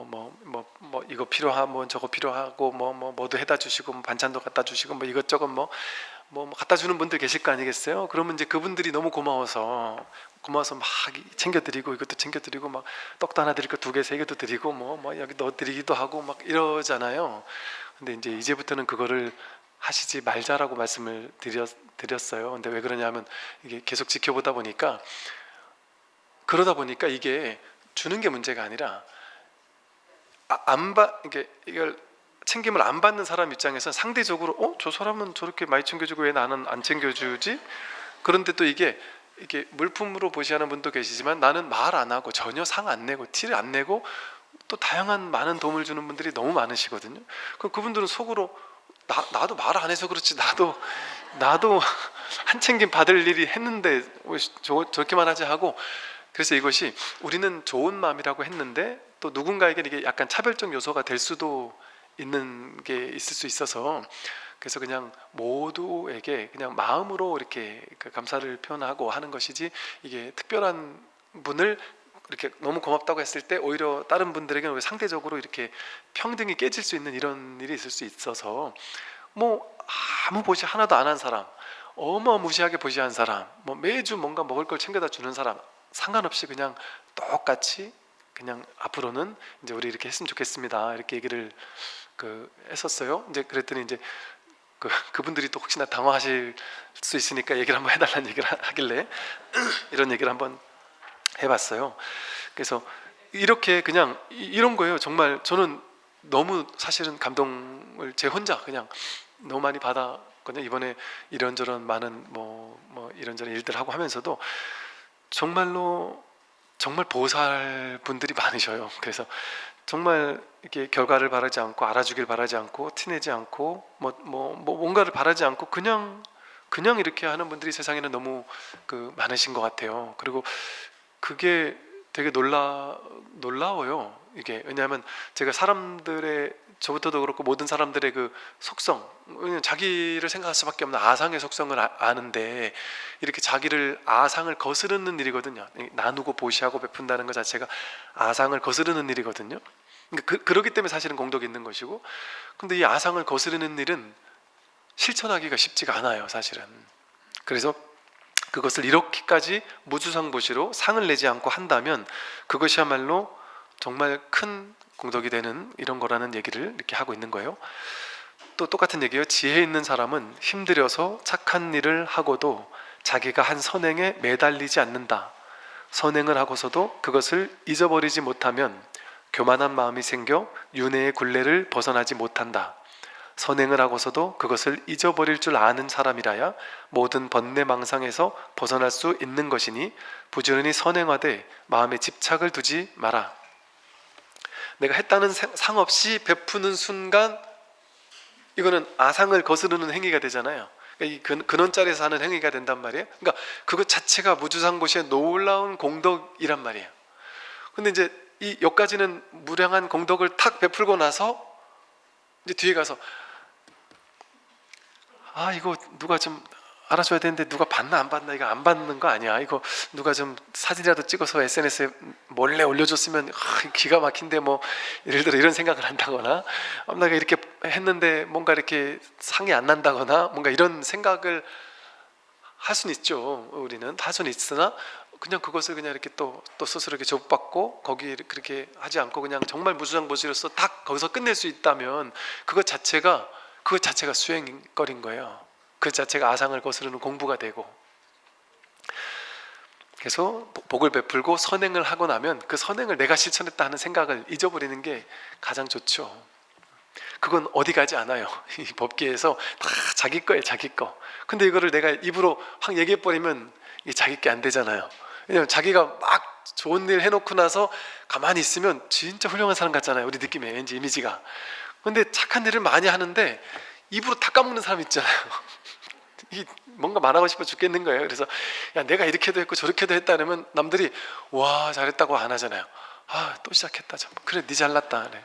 이거 필요하면 저거 필요하고 뭐도 해다 주시고 뭐 반찬도 갖다 주시고 뭐 이것저것 뭐 갖다 주는 분들 계실 거 아니겠어요? 그러면 이제 그분들이 너무 고마워서 막 챙겨드리고 이것도 챙겨드리고 막 떡도 하나 드릴 거 2개 3개도 드리고 뭐 여기 넣어드리기도 하고 막 이러잖아요. 근데 이제 이제부터는 그거를 하시지 말자라고 말씀을 드렸어요. 근데 왜 그러냐면 이게 계속 지켜보다 보니까 그러다 보니까 이게 주는 게 문제가 아니라 이걸 챙김을 안 받는 사람 입장에서 상대적으로 저 사람은 저렇게 많이 챙겨주고 왜 나는 안 챙겨주지? 그런데 또 이게 물품으로 보시하는 분도 계시지만 나는 말 안 하고 전혀 상 안 내고 티를 안 내고 또 다양한 많은 도움을 주는 분들이 너무 많으시거든요. 그분들은 속으로 나도 말 안 해서 그렇지 나도 한 챙김 받을 일이 했는데 저렇게만 하지 하고, 그래서 이것이 우리는 좋은 마음이라고 했는데 또 누군가에게 이게 약간 차별적 요소가 될 수도 있는 게 있을 수 있어서, 그래서 그냥 모두에게 그냥 마음으로 이렇게 감사를 표현하고 하는 것이지, 이게 특별한 분을 이렇게 너무 고맙다고 했을 때 오히려 다른 분들에게는 상대적으로 이렇게 평등이 깨질 수 있는 이런 일이 있을 수 있어서, 뭐 아무 보시 하나도 안 한 사람, 어마무시하게 보시한 사람, 뭐 매주 뭔가 먹을 걸 챙겨다 주는 사람 상관없이 그냥 똑같이 그냥 앞으로는 이제 우리 이렇게 했으면 좋겠습니다 이렇게 얘기를 했었어요. 이제 그랬더니 이제 그분들이 또 혹시나 당황하실 수 있으니까 얘기를 한번 해달라는 얘기를 하길래 이런 얘기를 한번 해봤어요. 그래서 이렇게 그냥 이런 거예요. 정말 저는 너무 사실은 감동을 제 혼자 그냥 너무 많이 받았거든요. 이번에 이런저런 많은 뭐 이런저런 일들 하고 하면서도 정말로 정말 보살 분들이 많으셔요. 그래서 정말 이렇게 결과를 바라지 않고 알아주길 바라지 않고 티내지 않고 뭔가를 바라지 않고 그냥 이렇게 하는 분들이 세상에는 너무 많으신 것 같아요. 그리고 그게 되게 놀라워요. 이게 왜냐하면 제가 저부터도 그렇고 모든 사람들의 속성, 자기를 생각할 수밖에 없는 아상의 속성을 아는데 이렇게 자기를 아상을 거스르는 일이거든요. 나누고 보시하고 베푼다는 것 자체가 아상을 거스르는 일이거든요. 그렇기 때문에 사실은 공덕이 있는 것이고, 근데 이 아상을 거스르는 일은 실천하기가 쉽지가 않아요, 사실은. 그래서 그것을 이렇게까지 무주상보시로 상을 내지 않고 한다면 그것이야말로 정말 큰 공덕이 되는 이런 거라는 얘기를 이렇게 하고 있는 거예요. 또 똑같은 얘기예요. 지혜 있는 사람은 힘들여서 착한 일을 하고도 자기가 한 선행에 매달리지 않는다. 선행을 하고서도 그것을 잊어버리지 못하면 교만한 마음이 생겨 윤회의 굴레를 벗어나지 못한다. 선행을 하고서도 그것을 잊어버릴 줄 아는 사람이라야 모든 번뇌망상에서 벗어날 수 있는 것이니 부지런히 선행하되 마음에 집착을 두지 마라. 내가 했다는 상 없이 베푸는 순간 이거는 아상을 거스르는 행위가 되잖아요. 이 근원자리에서 하는 행위가 된단 말이에요. 그러니까 그것 자체가 무주상보시의 놀라운 공덕이란 말이에요. 근데 이제 이 여기까지는 무량한 공덕을 탁 베풀고 나서 이제 뒤에 가서 이거 누가 좀 알아줘야 되는데 누가 봤나 안 봤나, 이거 안 받는 거 아니야, 이거 누가 좀 사진이라도 찍어서 SNS에 몰래 올려줬으면 기가 막힌데, 뭐 예를 들어 이런 생각을 한다거나, 내가 이렇게 했는데 뭔가 이렇게 상이 안 난다거나 뭔가 이런 생각을 할 수는 있죠. 우리는 할 수는 있으나 그냥 그것을 그냥 이렇게 또 스스로 이렇게 좁받고 거기 그렇게 하지 않고 그냥 정말 무주상보시로서 딱 거기서 끝낼 수 있다면 그것 자체가 수행거리인 거예요. 그 자체가 아상을 거스르는 공부가 되고, 그래서 복을 베풀고 선행을 하고 나면 그 선행을 내가 실천했다 하는 생각을 잊어버리는 게 가장 좋죠. 그건 어디 가지 않아요. 이 법계에서 다 자기 거예요, 자기 거. 근데 이거를 내가 입으로 확 얘기해버리면 이게 자기 게 안 되잖아요. 왜냐면 자기가 막 좋은 일 해놓고 나서 가만히 있으면 진짜 훌륭한 사람 같잖아요. 우리 느낌에 왠지 이미지가. 근데 착한 일을 많이 하는데 입으로 다 까먹는 사람 있잖아요. 이 뭔가 말하고 싶어 죽겠는 거예요. 그래서 야, 내가 이렇게도 했고 저렇게도 했다 그러면 남들이 와 잘했다고 안 하잖아요. 아, 또 시작했다. 그래, 네 잘났다. 그래.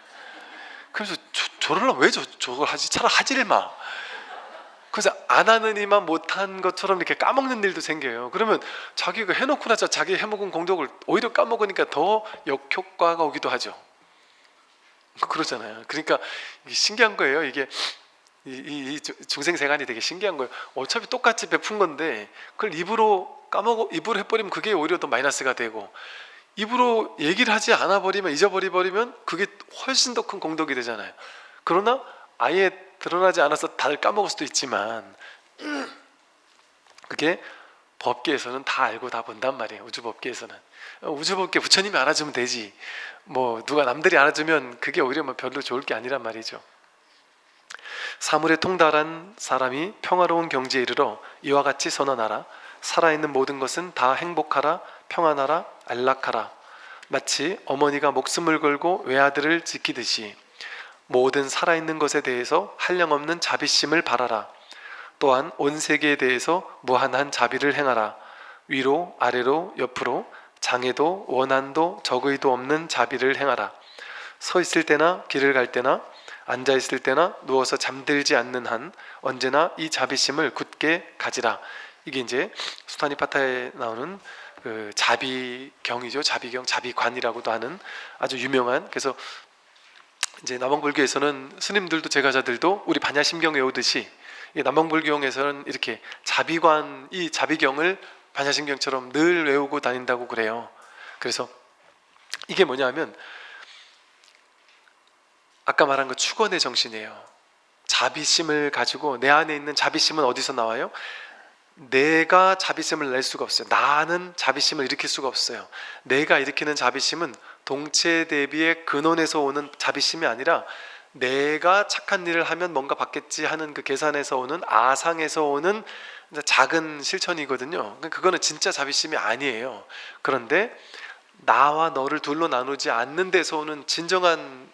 그래서 저럴라 왜 저걸 하지? 차라리 하지를 마. 그래서 안 하는 이만 못한 것처럼 이렇게 까먹는 일도 생겨요. 그러면 자기가 해놓고 나서 자기 해먹은 공덕을 오히려 까먹으니까 더 역효과가 오기도 하죠. 그러잖아요. 그러니까 이게 신기한 거예요. 이게 이 중생세간이 되게 신기한 거예요. 어차피 똑같이 베푼 건데 그걸 입으로 입으로 해버리면 그게 오히려 더 마이너스가 되고, 입으로 얘기를 하지 않아 버리면, 잊어버리면 그게 훨씬 더 큰 공덕이 되잖아요. 그러나 아예 드러나지 않아서 다들 까먹을 수도 있지만 그게 법계에서는 다 알고 다 본단 말이에요. 우주법계에서는. 우주법계 부처님이 알아주면 되지, 뭐 누가 남들이 알아주면 그게 오히려 뭐 별로 좋을 게 아니란 말이죠. 사물에 통달한 사람이 평화로운 경지에 이르러 이와 같이 선언하라. 살아있는 모든 것은 다 행복하라, 평안하라, 안락하라. 마치 어머니가 목숨을 걸고 외아들을 지키듯이 모든 살아있는 것에 대해서 한량없는 자비심을 바라라. 또한 온 세계에 대해서 무한한 자비를 행하라. 위로 아래로 옆으로 장애도 원한도 적의도 없는 자비를 행하라. 서 있을 때나 길을 갈 때나 앉아 있을 때나 누워서 잠들지 않는 한 언제나 이 자비심을 굳게 가지라. 이게 이제 수타니파타에 나오는 그 자비경이죠. 자비경, 자비관이라고도 하는 아주 유명한. 그래서 이제 남왕불교에서는 스님들도 제가자들도 우리 반야심경 외우듯이 남왕불교에서는 이렇게 자비관, 이 자비경을 반야심경처럼 늘 외우고 다닌다고 그래요. 그래서 이게 뭐냐면 아까 말한 그 축원의 정신이에요. 자비심을 가지고, 내 안에 있는 자비심은 어디서 나와요? 내가 자비심을 낼 수가 없어요. 나는 자비심을 일으킬 수가 없어요. 내가 일으키는 자비심은 동체 대비의 근원에서 오는 자비심이 아니라 내가 착한 일을 하면 뭔가 받겠지 하는 그 계산에서 오는, 아상에서 오는 작은 실천이거든요. 그거는 진짜 자비심이 아니에요. 그런데 나와 너를 둘로 나누지 않는 데서 오는 진정한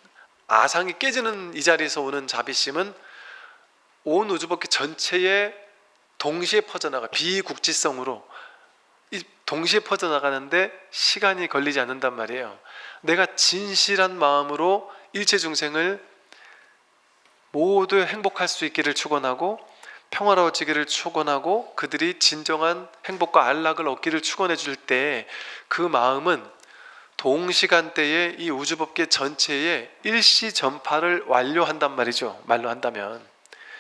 아상이 깨지는 이 자리에서 오는 자비심은 온 우주법계 전체에 동시에 퍼져나가, 비국지성으로 이 동시에 퍼져나가는데 시간이 걸리지 않는단 말이에요. 내가 진실한 마음으로 일체 중생을 모두 행복할 수 있기를 축원하고 평화로워지기를 축원하고 그들이 진정한 행복과 안락을 얻기를 축원해 줄 때 그 마음은 동시간대에 이 우주법계 전체에 일시 전파를 완료한단 말이죠. 말로 한다면.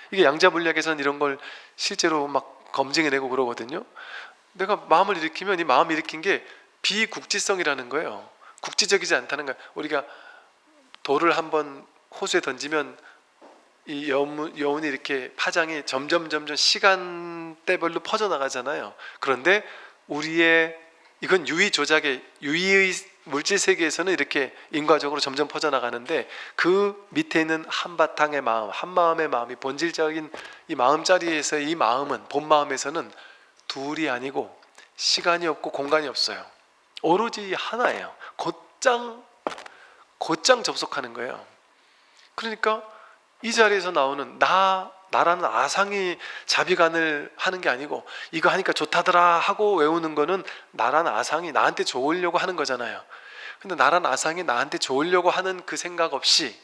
이게 양자물리학에서는 이런 걸 실제로 막 검증해내고 그러거든요. 내가 마음을 일으키면 이 마음이 일으킨 게 비국지성이라는 거예요. 국지적이지 않다는 거예요. 우리가 돌을 한번 호수에 던지면 이 여운이 이렇게 파장이 점점 시간대별로 퍼져나가잖아요. 그런데 우리의, 이건 유의 조작의, 유의의 물질 세계에서는 이렇게 인과적으로 점점 퍼져나가는데 그 밑에 있는 한바탕의 마음, 한마음의 마음이 본질적인 이 마음자리에서, 이 마음은, 본 마음에서는 둘이 아니고 시간이 없고 공간이 없어요. 오로지 하나예요. 곧장 접속하는 거예요. 그러니까 이 자리에서 나오는 나라는 아상이 자비관을 하는 게 아니고, 이거 하니까 좋다더라 하고 외우는 거는 나라는 아상이 나한테 좋으려고 하는 거잖아요. 근데 나라는 아상이 나한테 좋으려고 하는 그 생각 없이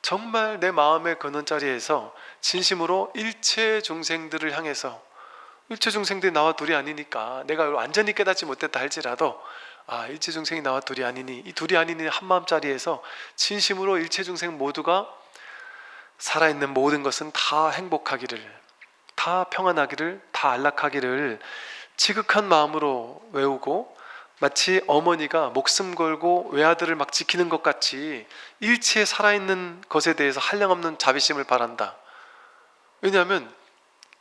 정말 내 마음의 근원 자리에서 진심으로 일체 중생들을 향해서, 일체 중생들이 나와 둘이 아니니까 내가 완전히 깨닫지 못했다 할지라도 일체 중생이 나와 둘이 아니니, 이 둘이 아니니 한마음 자리에서 진심으로 일체 중생 모두가 살아있는 모든 것은 다 행복하기를, 다 평안하기를, 다 안락하기를 지극한 마음으로 외우고, 마치 어머니가 목숨 걸고 외아들을 막 지키는 것 같이 일체 살아있는 것에 대해서 한량없는 자비심을 바란다. 왜냐하면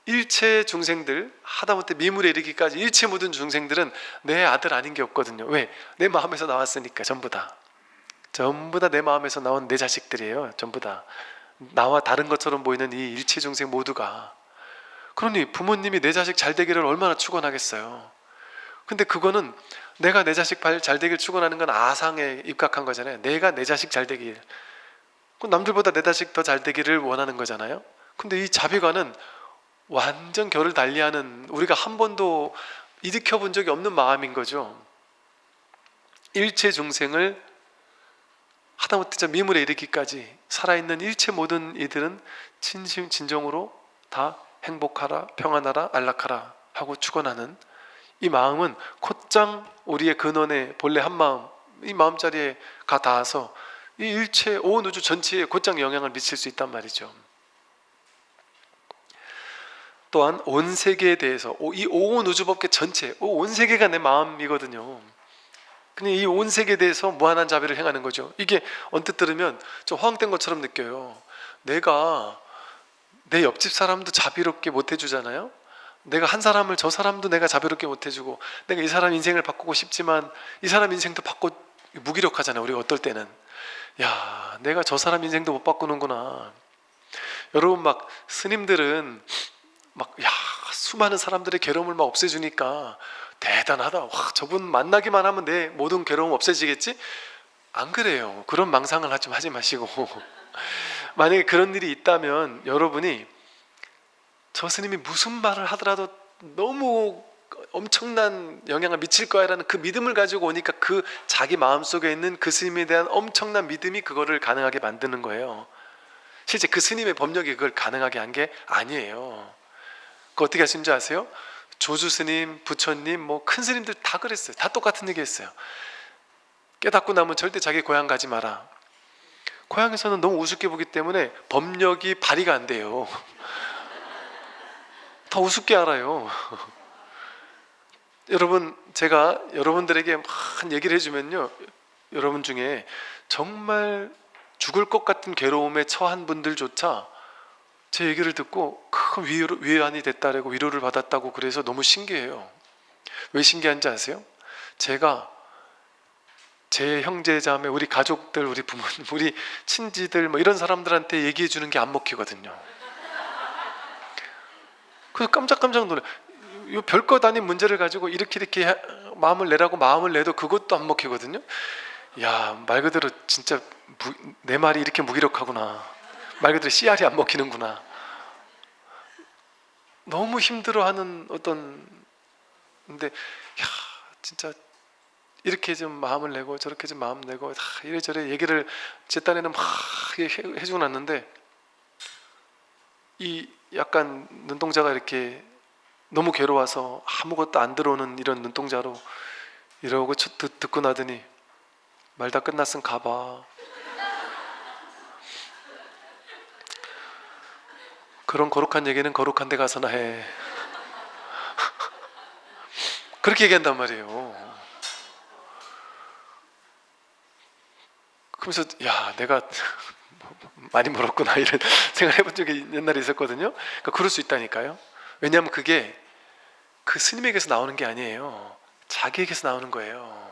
일체 중생들, 하다못해 미물에 이르기까지 일체 모든 중생들은 내 아들 아닌 게 없거든요. 왜? 내 마음에서 나왔으니까. 전부 다 내 마음에서 나온 내 자식들이에요. 전부 다 나와 다른 것처럼 보이는 이 일체 중생 모두가. 그러니 부모님이 내 자식 잘 되기를 얼마나 축원하겠어요. 근데 그거는 내가 내 자식 잘 되길 축원하는 건 아상에 입각한 거잖아요. 내가 내 자식 잘 되길. 남들보다 내 자식 더 잘 되기를 원하는 거잖아요. 근데 이 자비관은 완전 결을 달리하는, 우리가 한 번도 일으켜 본 적이 없는 마음인 거죠. 일체 중생을 하다못해 미물에 이르기까지 살아있는 일체 모든 이들은 진정으로 다 행복하라, 평안하라, 안락하라 하고 축원하는 이 마음은 곧장 우리의 근원의 본래 한마음, 이 마음자리에 가 닿아서 이 일체 온 우주 전체에 곧장 영향을 미칠 수 있단 말이죠. 또한 온 세계에 대해서, 이 온 우주법계 전체, 온 세계가 내 마음이거든요. 근데 이 온 세계에 대해서 무한한 자비를 행하는 거죠. 이게 언뜻 들으면 좀 허황된 것처럼 느껴요. 내가 내 옆집 사람도 자비롭게 못 해주잖아요. 내가 한 사람을, 저 사람도 내가 자비롭게 못 해주고, 내가 이 사람 인생을 바꾸고 싶지만 이 사람 인생도 무기력하잖아요. 우리가 어떨 때는 야, 내가 저 사람 인생도 못 바꾸는구나. 여러분, 막 스님들은 막 수많은 사람들의 괴로움을 막 없애주니까 대단하다. 와, 저분 만나기만 하면 내 모든 괴로움 없어지겠지? 안 그래요. 그런 망상을 하지 마시고 만약에 그런 일이 있다면 여러분이 저 스님이 무슨 말을 하더라도 너무 엄청난 영향을 미칠 거야라는 그 믿음을 가지고 오니까 그 자기 마음속에 있는 그 스님에 대한 엄청난 믿음이 그거를 가능하게 만드는 거예요. 실제 그 스님의 법력이 그걸 가능하게 한 게 아니에요. 그거 어떻게 하시는지 아세요? 조주 스님, 부처님, 뭐 큰 스님들 다 그랬어요. 다 똑같은 얘기 했어요. 깨닫고 나면 절대 자기 고향 가지 마라. 고향에서는 너무 우습게 보기 때문에 법력이 발휘가 안 돼요. 더 우습게 알아요. 여러분, 제가 여러분들에게 막 얘기를 해주면요, 여러분 중에 정말 죽을 것 같은 괴로움에 처한 분들조차 제 얘기를 듣고 큰 위안이 됐다라고 위로를 받았다고 그래서 너무 신기해요. 왜 신기한지 아세요? 제가 제 형제자매, 우리 가족들, 우리 부모님, 우리 친지들 뭐 이런 사람들한테 얘기해 주는 게 안 먹히거든요. 그래서 깜짝 놀라요. 이 별것 아닌 문제를 가지고 이렇게 마음을 내라고 마음을 내도 그것도 안 먹히거든요. 야, 말 그대로 진짜 내 말이 이렇게 무기력하구나. 말 그대로 씨알이 안 먹히는구나. 너무 힘들어하는 근데 진짜 이렇게 좀 마음을 내고 저렇게 좀 마음 내고 이래저래 얘기를 제 딴에는 막 해주고 났는데, 이 약간 눈동자가 이렇게 너무 괴로워서 아무것도 안 들어오는 이런 눈동자로 이러고 듣고 나더니 말 다 끝났으면 가봐. 그런 거룩한 얘기는 거룩한 데 가서나 해. 그렇게 얘기한단 말이에요. 그러면서 야, 내가 많이 멀었구나 이런 생각을 해본 적이 옛날에 있었거든요. 그러니까 그럴 수 있다니까요. 왜냐하면 그게 그 스님에게서 나오는 게 아니에요. 자기에게서 나오는 거예요.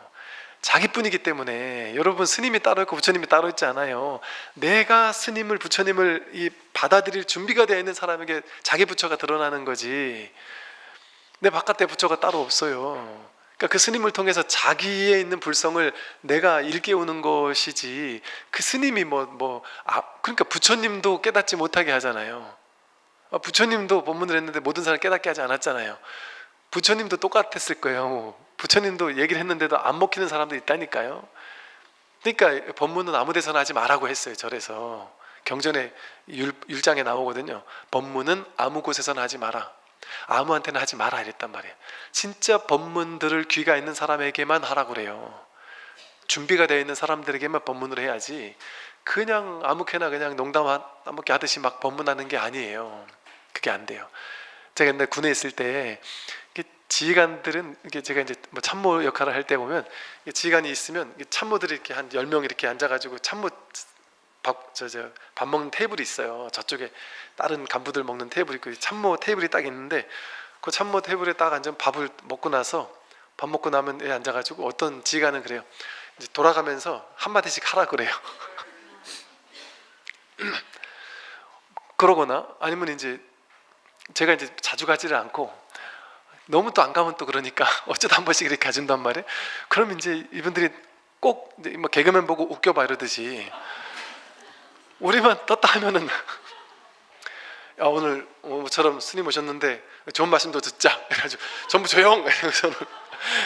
자기뿐이기 때문에. 여러분, 스님이 따로 있고 부처님이 따로 있지 않아요. 내가 스님을, 부처님을 받아들일 준비가 되어 있는 사람에게 자기 부처가 드러나는 거지, 내 바깥에 부처가 따로 없어요. 그러니까 그 스님을 통해서 자기에 있는 불성을 내가 일깨우는 것이지, 그 스님이 그러니까 부처님도 깨닫지 못하게 하잖아요. 부처님도 법문을 했는데 모든 사람을 깨닫게 하지 않았잖아요. 부처님도 똑같았을 거예요. 부처님도 얘기를 했는데도 안 먹히는 사람도 있다니까요. 그러니까 법문은 아무 데서나 하지 말라고 했어요. 절에서 경전에 율장에 나오거든요. 법문은 아무 곳에서나 하지 마라, 아무한테나 하지 마라 이랬단 말이에요. 진짜 법문들을 귀가 있는 사람에게만 하라고 그래요. 준비가 되어 있는 사람들에게만 법문을 해야지, 그냥 아무렇게나 그냥 농담 아무렇게 하듯이 막 법문하는 게 아니에요. 그게 안 돼요. 제가 옛날 군에 있을 때 지휘관들은, 이게 제가 이제 참모 역할을 할 때 보면 지휘관이 있으면 참모들이 이렇게 한 10명 이렇게 앉아가지고 참모 밥 먹는 테이블이 있어요. 저쪽에 다른 간부들 먹는 테이블이 있고 참모 테이블이 딱 있는데, 그 참모 테이블에 딱 앉으면 밥을 먹고 나서, 밥 먹고 나면 앉아가지고 어떤 지휘관은 그래요. 이제 돌아가면서 한마디씩 하라 그래요. 그러거나 아니면 이제 제가 이제 자주 가지를 않고 너무 또 안 가면 또 그러니까 어쩌다 한 번씩 이렇게 가준단 말이에요. 그럼 이제 이분들이 꼭 이제 뭐 개그맨 보고 웃겨봐 이러듯이 우리만 떴다 하면은 야, 오늘 뭐처럼 스님 오셨는데 좋은 말씀도 듣자 이래가지고 전부 조용 이러고서는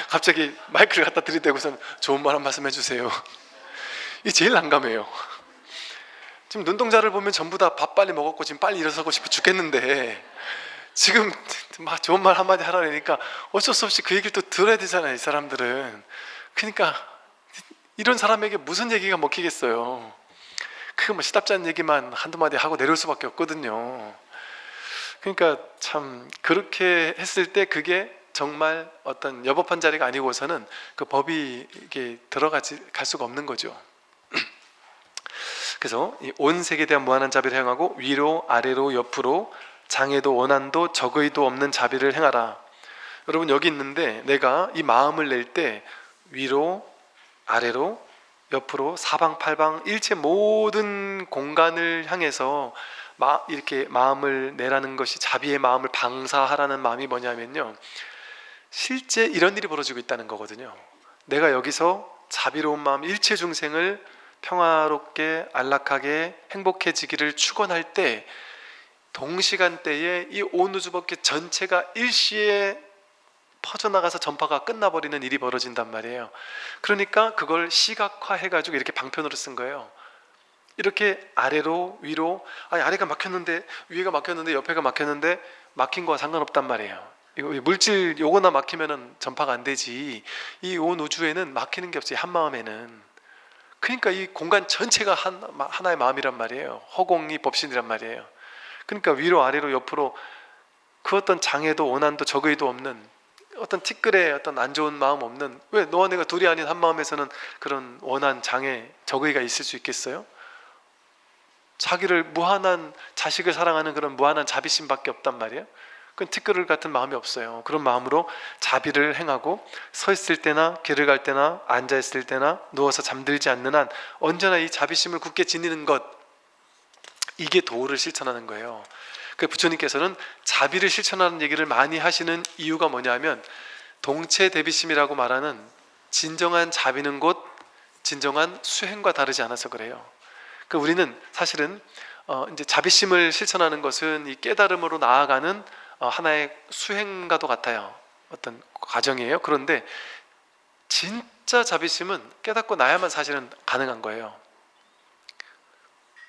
갑자기 마이크를 갖다 들이대고서는 좋은 말 한 말씀 해주세요. 이게 제일 난감해요. 지금 눈동자를 보면 전부 다 밥 빨리 먹었고 지금 빨리 일어서고 싶어 죽겠는데 지금 막 좋은 말 한마디 하라니까 어쩔 수 없이 그 얘기를 또 들어야 되잖아요, 이 사람들은. 그러니까 이런 사람에게 무슨 얘기가 먹히겠어요. 그 뭐 시답지 않은 얘기만 한두 마디 하고 내려올 수밖에 없거든요. 그러니까 참 그렇게 했을 때 그게 정말 어떤 여법한 자리가 아니고서는 그 법이 이게 갈 수가 없는 거죠. 그래서 이 온 세계에 대한 무한한 자비를 행하고 위로 아래로 옆으로 장애도 원한도 적의도 없는 자비를 행하라. 여러분 여기 있는데 내가 이 마음을 낼 때 위로 아래로 옆으로 사방팔방 일체 모든 공간을 향해서 이렇게 마음을 내라는 것이 자비의 마음을 방사하라는 마음이 뭐냐면요, 실제 이런 일이 벌어지고 있다는 거거든요. 내가 여기서 자비로운 마음 일체 중생을 평화롭게 안락하게 행복해지기를 축원할 때 동시간대에 이 온 우주법계 전체가 일시에 퍼져나가서 전파가 끝나버리는 일이 벌어진단 말이에요. 그러니까 그걸 시각화해가지고 이렇게 방편으로 쓴 거예요. 이렇게 아래로 위로, 아니 아래가 막혔는데 위에가 막혔는데 옆에가 막혔는데 막힌 거와 상관없단 말이에요. 이거 물질 요거나 막히면은 전파가 안 되지. 이 온 우주에는 막히는 게 없어요, 한 마음에는. 그러니까 이 공간 전체가 하나의 마음이란 말이에요. 허공이 법신이란 말이에요. 그러니까 위로 아래로 옆으로 그 어떤 장애도 원한도 적의도 없는 어떤 티끌에 어떤 안 좋은 마음 없는, 왜 너와 내가 둘이 아닌 한 마음에서는 그런 원한, 장애, 적의가 있을 수 있겠어요? 자기를 무한한 자식을 사랑하는 그런 무한한 자비심밖에 없단 말이에요. 그건 티끌 같은 마음이 없어요. 그런 마음으로 자비를 행하고 서 있을 때나 길을 갈 때나 앉아 있을 때나 누워서 잠들지 않는 한 언제나 이 자비심을 굳게 지니는 것, 이게 도를 실천하는 거예요. 그 부처님께서는 자비를 실천하는 얘기를 많이 하시는 이유가 뭐냐면 동체대비심이라고 말하는 진정한 자비는 곧 진정한 수행과 다르지 않아서 그래요. 그 우리는 사실은 이제 자비심을 실천하는 것은 이 깨달음으로 나아가는 하나의 수행과도 같아요. 어떤 과정이에요. 그런데 진짜 자비심은 깨닫고 나야만 사실은 가능한 거예요.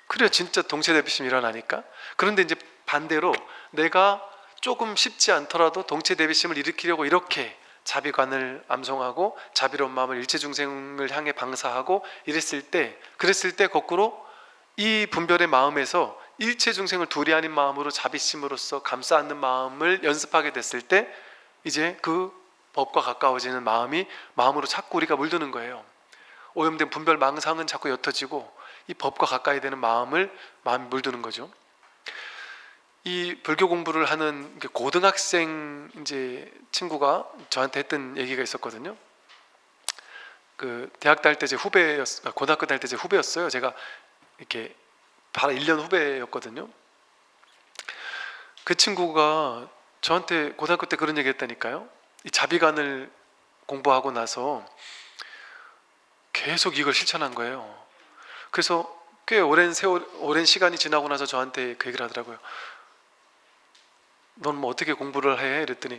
그래야 진짜 동체대비심이 일어나니까. 그런데 이제 반대로 내가 조금 쉽지 않더라도 동체대비심을 일으키려고 이렇게 자비관을 암송하고 자비로운 마음을 일체중생을 향해 방사하고 그랬을 때 거꾸로 이 분별의 마음에서 일체중생을 둘이 아닌 마음으로 자비심으로써 감싸 안는 마음을 연습하게 됐을 때 이제 그 법과 가까워지는 마음으로 자꾸 우리가 물드는 거예요. 오염된 분별 망상은 자꾸 옅어지고 이 법과 가까이 되는 마음이 물드는 거죠. 이 불교 공부를 하는 고등학생 이제 친구가 저한테 했던 얘기가 있었거든요. 그 대학 다닐 때 제 고등학교 다닐 때 제 후배였어요. 제가 이렇게 바로 1년 후배였거든요. 그 친구가 저한테 고등학교 때 그런 얘기 했다니까요. 이 자비관을 공부하고 나서 계속 이걸 실천한 거예요. 그래서 꽤 오랜 시간이 지나고 나서 저한테 그 얘기를 하더라고요. 넌 뭐 어떻게 공부를 해? 이랬더니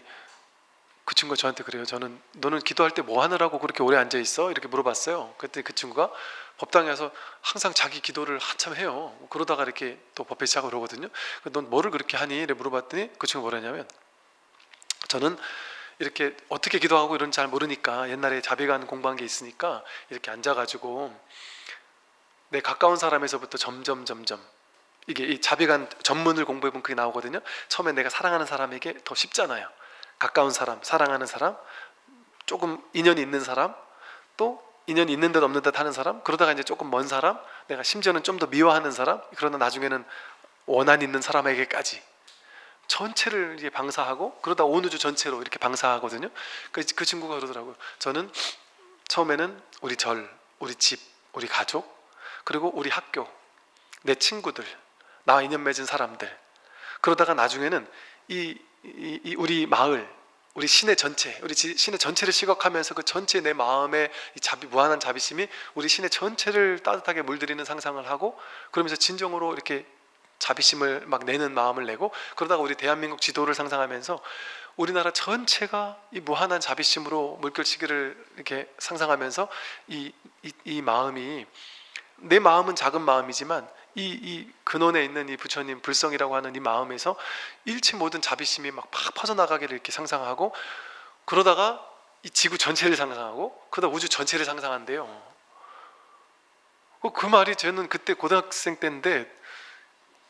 그 친구가 저한테 그래요. 너는 기도할 때 뭐 하느라고 그렇게 오래 앉아 있어? 이렇게 물어봤어요. 그랬더니 그 친구가 법당에 와서 항상 자기 기도를 한참 해요. 그러다가 이렇게 또 법회 시작을 그러거든요. 넌 뭐를 그렇게 하니? 이렇게 물어봤더니 그 친구가 뭐라냐면, 저는 이렇게 어떻게 기도하고 이런 잘 모르니까 옛날에 자비관 공부한 게 있으니까 이렇게 앉아가지고 내 가까운 사람에서부터 점점 이게 이 자비관 전문을 공부해보면 그게 나오거든요. 처음에 내가 사랑하는 사람에게 더 쉽잖아요. 가까운 사람, 사랑하는 사람, 조금 인연이 있는 사람, 또 인연이 있는 듯 없는 듯 하는 사람, 그러다가 이제 조금 먼 사람, 내가 심지어는 좀 더 미워하는 사람, 그러다 나중에는 원한 있는 사람에게까지 전체를 이제 방사하고, 그러다 온 우주 전체로 이렇게 방사하거든요. 그 친구가 그러더라고요. 저는 처음에는 우리 절, 우리 집, 우리 가족, 그리고 우리 학교, 내 친구들, 나와 인연 맺은 사람들, 그러다가 나중에는 이 우리 마을, 우리 신의 전체, 신의 전체를 시각하면서 그 전체 내 마음의 이 무한한 자비심이 우리 신의 전체를 따뜻하게 물들이는 상상을 하고, 그러면서 진정으로 이렇게 자비심을 막 내는 마음을 내고, 그러다가 우리 대한민국 지도를 상상하면서 우리나라 전체가 이 무한한 자비심으로 물결치기를 이렇게 상상하면서 이 마음이, 내 마음은 작은 마음이지만 이 근원에 있는 이 부처님 불성이라고 하는 이 마음에서 일체 모든 자비심이 막 퍼져나가기를 이렇게 상상하고, 그러다가 이 지구 전체를 상상하고, 그러다 우주 전체를 상상한대요. 그 말이 저는 그때 고등학생 때인데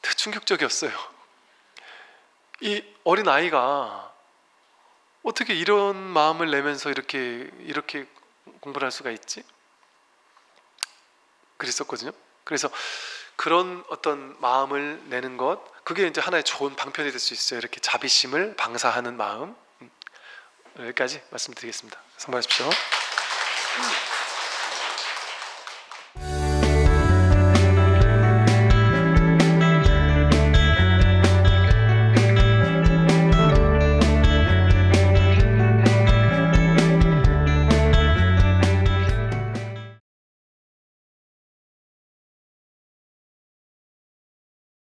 되게 충격적이었어요. 이 어린 아이가 어떻게 이런 마음을 내면서 이렇게 공부를 할 수가 있지? 그랬었거든요. 그래서 그런 어떤 마음을 내는 것, 그게 이제 하나의 좋은 방편이 될 수 있어요. 이렇게 자비심을 방사하는 마음. 여기까지 말씀드리겠습니다. 성공하십시오.